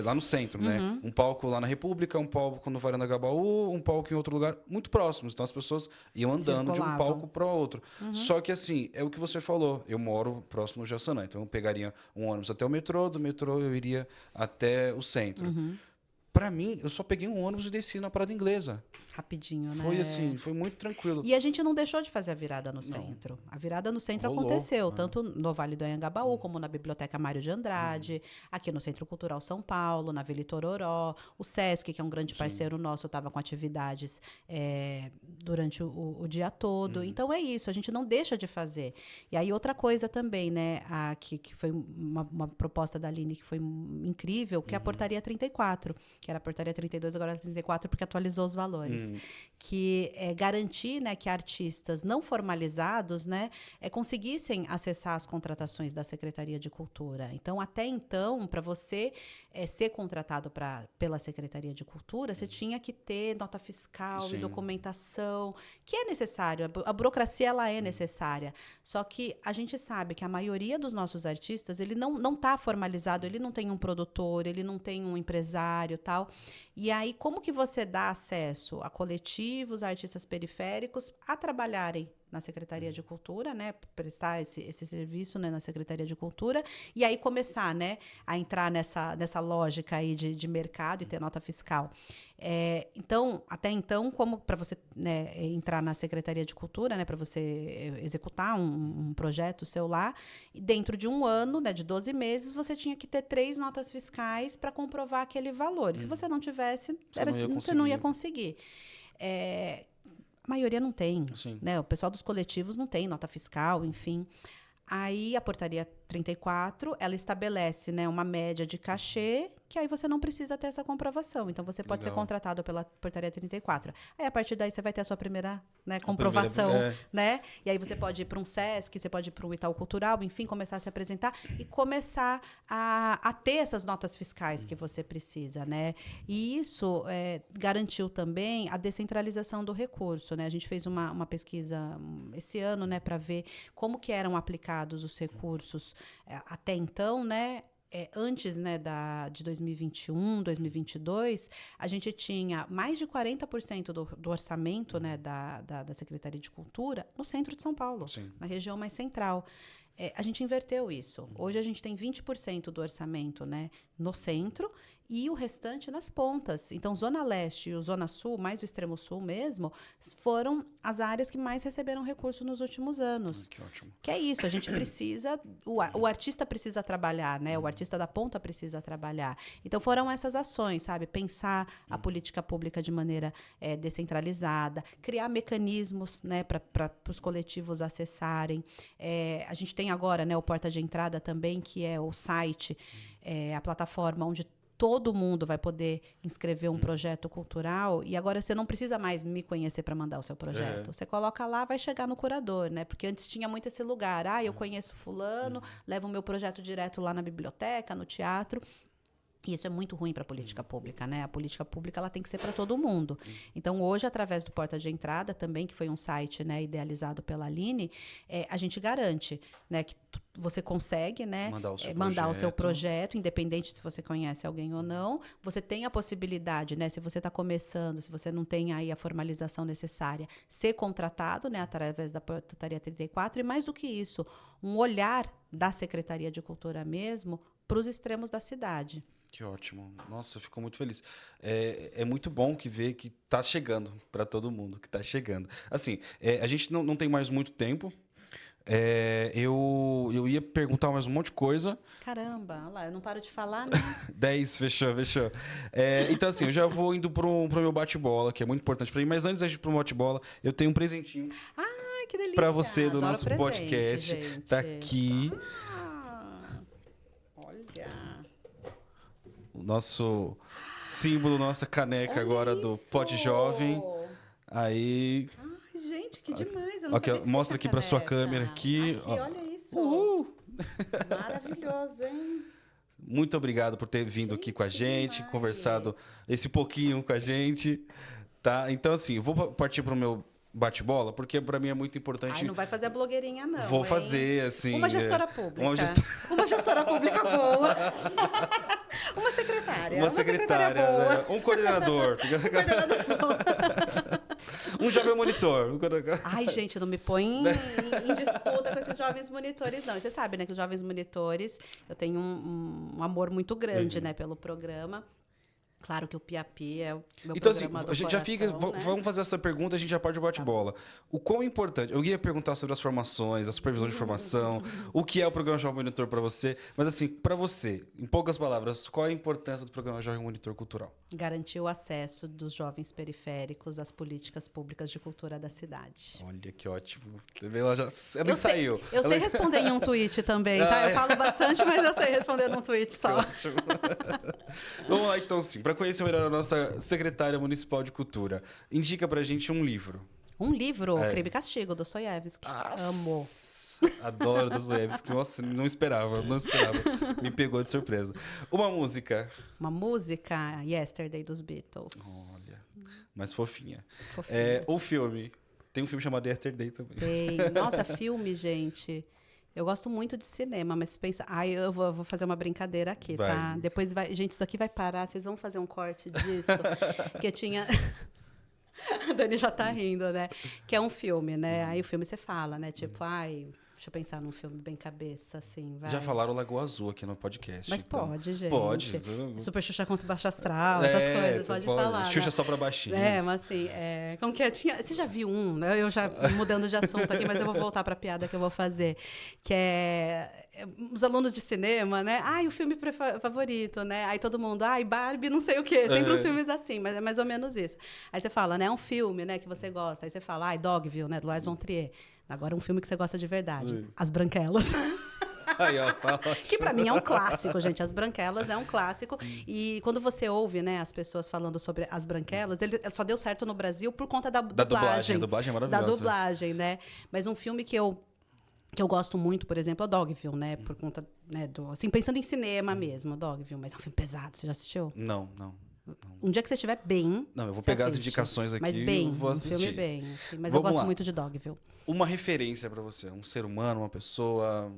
lá no centro, né? Um palco lá na República, um palco no Varanda Gabaú, um palco em outro lugar, muito próximos. Então as pessoas iam andando de um palco para outro. Só que assim, é o que você falou, eu moro próximo do Jaçanã, então eu pegaria um ônibus até o metrô, do metrô eu iria até o centro. Para mim, eu só peguei um ônibus e desci na parada inglesa. Rapidinho, né? Foi assim, foi muito tranquilo. E a gente não deixou de fazer a virada no centro. A virada no centro aconteceu, tanto no Vale do Anhangabaú, como na Biblioteca Mário de Andrade, aqui no Centro Cultural São Paulo, na Vila Itororó. O Sesc, que é um grande parceiro nosso, estava com atividades durante o dia todo. Então, é isso, a gente não deixa de fazer. E aí, outra coisa também, né, que foi uma proposta da Aline que foi incrível, que é a Portaria 34, que era a portaria 32, agora é 34, porque atualizou os valores. Que é garantir, né, que artistas não formalizados, né, conseguissem acessar as contratações da Secretaria de Cultura. Então, até então, para você ser contratado pela Secretaria de Cultura, você tinha que ter nota fiscal e documentação, que é necessário. A burocracia, ela é necessária. Só que a gente sabe que a maioria dos nossos artistas, ele não está formalizado, ele não tem um produtor, ele não tem um empresário, tal. E aí, como que você dá acesso a coletivos, a artistas periféricos a trabalharem na Secretaria de Cultura, né, prestar esse serviço, né, na Secretaria de Cultura, e aí começar, né, a entrar nessa lógica aí de mercado e ter nota fiscal. Então, até então, como para você, né, entrar na Secretaria de Cultura, né, para você executar um projeto seu lá, dentro de um ano, né, de 12 meses, você tinha que ter 3 notas fiscais para comprovar aquele valor. Se você não tivesse, você não ia conseguir. A maioria não tem, né? O pessoal dos coletivos não tem nota fiscal, enfim. Aí a portaria 34, ela estabelece, né, uma média de cachê, que aí você não precisa ter essa comprovação. Então, você pode ser contratado pela portaria 34. Aí, a partir daí, você vai ter a sua primeira, né, comprovação, né? E aí, você pode ir para um SESC, você pode ir para um Itaú Cultural, enfim, começar a se apresentar e começar a ter essas notas fiscais que você precisa, né? E isso garantiu também a descentralização do recurso, né? A gente fez uma pesquisa esse ano, né, para ver como que eram aplicados os recursos até então, né? Antes, né, de 2021, 2022, a gente tinha mais de 40% do orçamento, né, da Secretaria de Cultura no centro de São Paulo, na região mais central. A gente inverteu isso. Hoje a gente tem 20% do orçamento, né, no centro e o restante nas pontas. Então, Zona Leste e o Zona Sul, mais o Extremo Sul mesmo, foram as áreas que mais receberam recursos nos últimos anos. Que ótimo. Que é isso, a gente precisa, o artista precisa trabalhar, né? O artista da ponta precisa trabalhar. Então, foram essas ações, sabe? Pensar a política pública de maneira descentralizada, criar mecanismos, né, para os coletivos acessarem. A gente tem agora, né, o Porta de Entrada também, que é o site, a plataforma onde todo mundo vai poder inscrever um projeto cultural, e agora você não precisa mais me conhecer para mandar o seu projeto. Você coloca lá, vai chegar no curador, né? Porque antes tinha muito esse lugar. Eu conheço fulano, levo o meu projeto direto lá na biblioteca, no teatro. E isso é muito ruim para a política pública, né? A política pública, ela tem que ser para todo mundo. Então, hoje, através do Porta de Entrada, também, que foi um site, né, idealizado pela Aline, a gente garante, né, que você consegue, né, mandar o seu projeto, independente se você conhece alguém ou não. Você tem a possibilidade, né, se você está começando, se você não tem aí a formalização necessária, ser contratado, né, através da portaria 34, e mais do que isso, um olhar da Secretaria de Cultura mesmo para os extremos da cidade. Que ótimo. Nossa, eu fico muito feliz. É muito bom que ver que tá chegando para todo mundo, que tá chegando. Assim, a gente não tem mais muito tempo. Eu ia perguntar mais um monte de coisa. Caramba, olha lá, eu não paro de falar, né? 10, fechou. Então, assim, eu já vou indo pro meu bate-bola, que é muito importante para mim. Mas antes de ir pro bate-bola, eu tenho um presentinho. Ai, que delícia. Para você do Adoro nosso presente, podcast. gente. Tá aqui. Olha. O nosso símbolo, nossa caneca. Olha agora isso. Do Pod Jovem. Aí. Ai, gente, que demais. Eu não aqui, mostra aqui para sua câmera aqui. Olha isso. Maravilhoso, hein? Muito obrigado por ter vindo aqui com a gente, conversado esse pouquinho com a gente, tá? Então, assim, eu vou partir para o meu bate-bola, porque para mim é muito importante. Não vai fazer a blogueirinha, não. Vou fazer, assim. Uma gestora pública. Uma gestora pública boa. Uma secretária. Uma secretária boa. Né? Um coordenador. Um jovem monitor. Ai, gente, não me põe em disputa com esses jovens monitores, não. Você sabe, né, que os jovens monitores, eu tenho um amor muito grande, né, pelo programa. Claro que o Piapi é o meu então, programa assim, do a gente coração, já fica. né? Vamos fazer essa pergunta, a gente já parte do bate-bola. O quão importante. Eu ia perguntar sobre as formações, a supervisão de formação, o que é o programa Jovem Monitor para você. Mas, assim, para você, em poucas palavras, qual é a importância do programa Jovem Monitor Cultural? Garantir o acesso dos jovens periféricos às políticas públicas de cultura da cidade. Olha que ótimo. Ela saiu. Eu sei responder em um tweet também, tá? Eu falo bastante, mas eu sei responder num tweet só. Ótimo. Vamos lá, então, sim. Para conhecer melhor a nossa secretária municipal de cultura, indica pra gente um livro. Um livro, Crime e Castigo, Dostoiévski. Amo. Adoro Dostoiévski. Nossa, não esperava. Me pegou de surpresa. Uma música. Uma música, Yesterday, dos Beatles. Olha, mais fofinha. Fofinha. O filme. Tem um filme chamado Yesterday também. Tem. Nossa, filme, gente. Eu gosto muito de cinema, mas se pensa... Ai, eu vou fazer uma brincadeira aqui, Vai. tá? Depois vai... Gente, isso aqui vai parar. Vocês vão fazer um corte disso? Que tinha... A Dani já tá rindo, né? Que é um filme, né? Aí o filme você fala, né? Tipo, ai... Deixa eu pensar num filme bem cabeça, assim, vai. Já falaram Lagoa Azul aqui no podcast. Mas então. pode, gente. Pode. Super Xuxa contra Baixo Astral, essas coisas, pode falar. Xuxa né? só pra baixinhos. Mas assim, como que é? Você já viu um, né? Eu já mudando de assunto aqui, mas eu vou voltar pra piada que eu vou fazer. Que é os alunos de cinema, né? Ai, o filme favorito, né? Aí todo mundo, ai, Barbie, não sei o quê. Sempre uns filmes assim, mas é mais ou menos isso. Aí você fala, né? É um filme, né, que você gosta. Aí você fala, ai, Dogville, né? Do Lars von Trier. Agora um filme que você gosta de verdade. As Branquelas. Aí, ó, tá ótimo. Que pra mim é um clássico, gente. As Branquelas é um clássico. E quando você ouve, né, as pessoas falando sobre As Branquelas, ele só deu certo no Brasil por conta da dublagem. A dublagem é maravilhosa. Da dublagem, né? Mas um filme que eu gosto muito, por exemplo, é o Dogville, né? Por conta, né, assim, pensando em cinema mesmo, Dogville. Mas é um filme pesado. Você já assistiu? Não. Um dia que você estiver bem. Não, eu vou você pegar assiste. as indicações aqui Mas bem, e vou assistir. Um filme bem. Assim, mas Vamos eu gosto lá. muito de Dogville. Uma referência pra você, um ser humano, uma pessoa.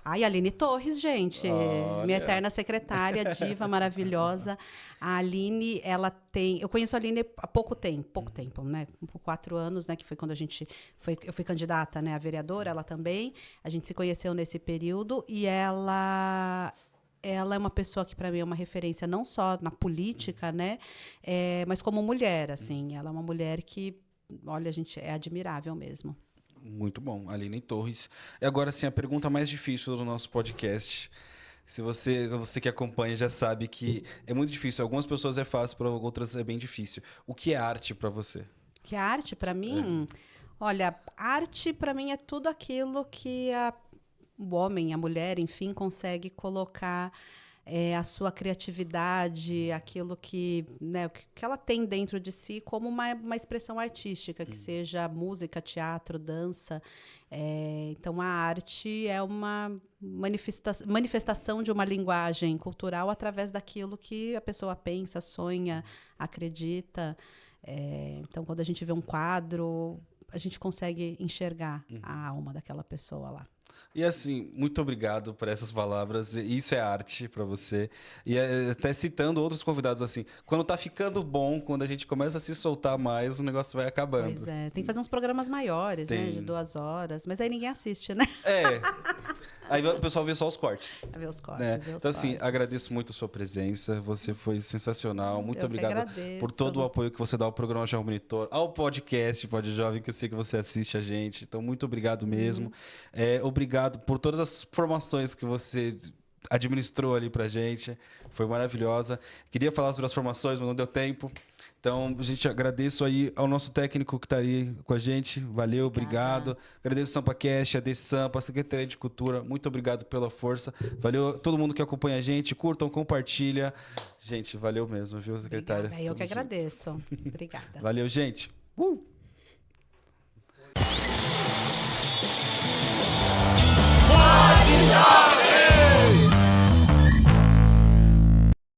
Ai, Aline Torres, gente. Olha. Minha eterna secretária, diva maravilhosa. A Aline, ela tem... Eu conheço a Aline há pouco tempo, né? Por 4 anos, né? Que foi quando eu fui candidata, né, a vereadora, ela também. A gente se conheceu nesse período e ela é uma pessoa que, para mim, é uma referência não só na política, né? Mas como mulher, assim. Ela é uma mulher que, olha, gente, é admirável mesmo. Muito bom, Aline Torres. E agora, sim, a pergunta mais difícil do nosso podcast. Se você que acompanha já sabe que é muito difícil. Algumas pessoas é fácil, para outras é bem difícil. O que é arte para você? Que a arte, para mim... Olha, arte, para mim, é tudo aquilo que o homem, a mulher, enfim, consegue colocar a sua criatividade, aquilo que, né, que ela tem dentro de si como uma expressão artística, que seja música, teatro, dança. Então, a arte é uma manifestação de uma linguagem cultural através daquilo que a pessoa pensa, sonha, acredita. Então, quando a gente vê um quadro, a gente consegue enxergar a alma daquela pessoa lá. E assim, muito obrigado por essas palavras. Isso é arte para você. E até citando outros convidados assim, quando tá ficando bom, quando a gente começa a se soltar mais, o negócio vai acabando. Pois é, tem que fazer uns programas maiores, né, de 2 horas, mas aí ninguém assiste, né? Aí o pessoal vê só os cortes. Ver os cortes, Né? ver os Então, assim, cortes. agradeço muito a sua presença. Você foi sensacional. Muito Eu que obrigado agradeço. por todo o apoio que você dá ao programa Jovem Monitor, ao podcast Pod Jovem, que eu sei que você assiste a gente. Então, muito obrigado mesmo. Obrigado por todas as formações que você administrou ali pra gente. Foi maravilhosa. Queria falar sobre as formações, mas não deu tempo. Então, a gente agradeço aí ao nosso técnico que está aí com a gente. Valeu, obrigado. Agradeço o SampaCast, a DC Sampa, a Secretaria de Cultura. Muito obrigado pela força. Valeu a todo mundo que acompanha a gente. Curtam, compartilha. Gente, valeu mesmo, viu, secretária? Obrigada, eu que Tamo junto. agradeço. Obrigada. Valeu, gente.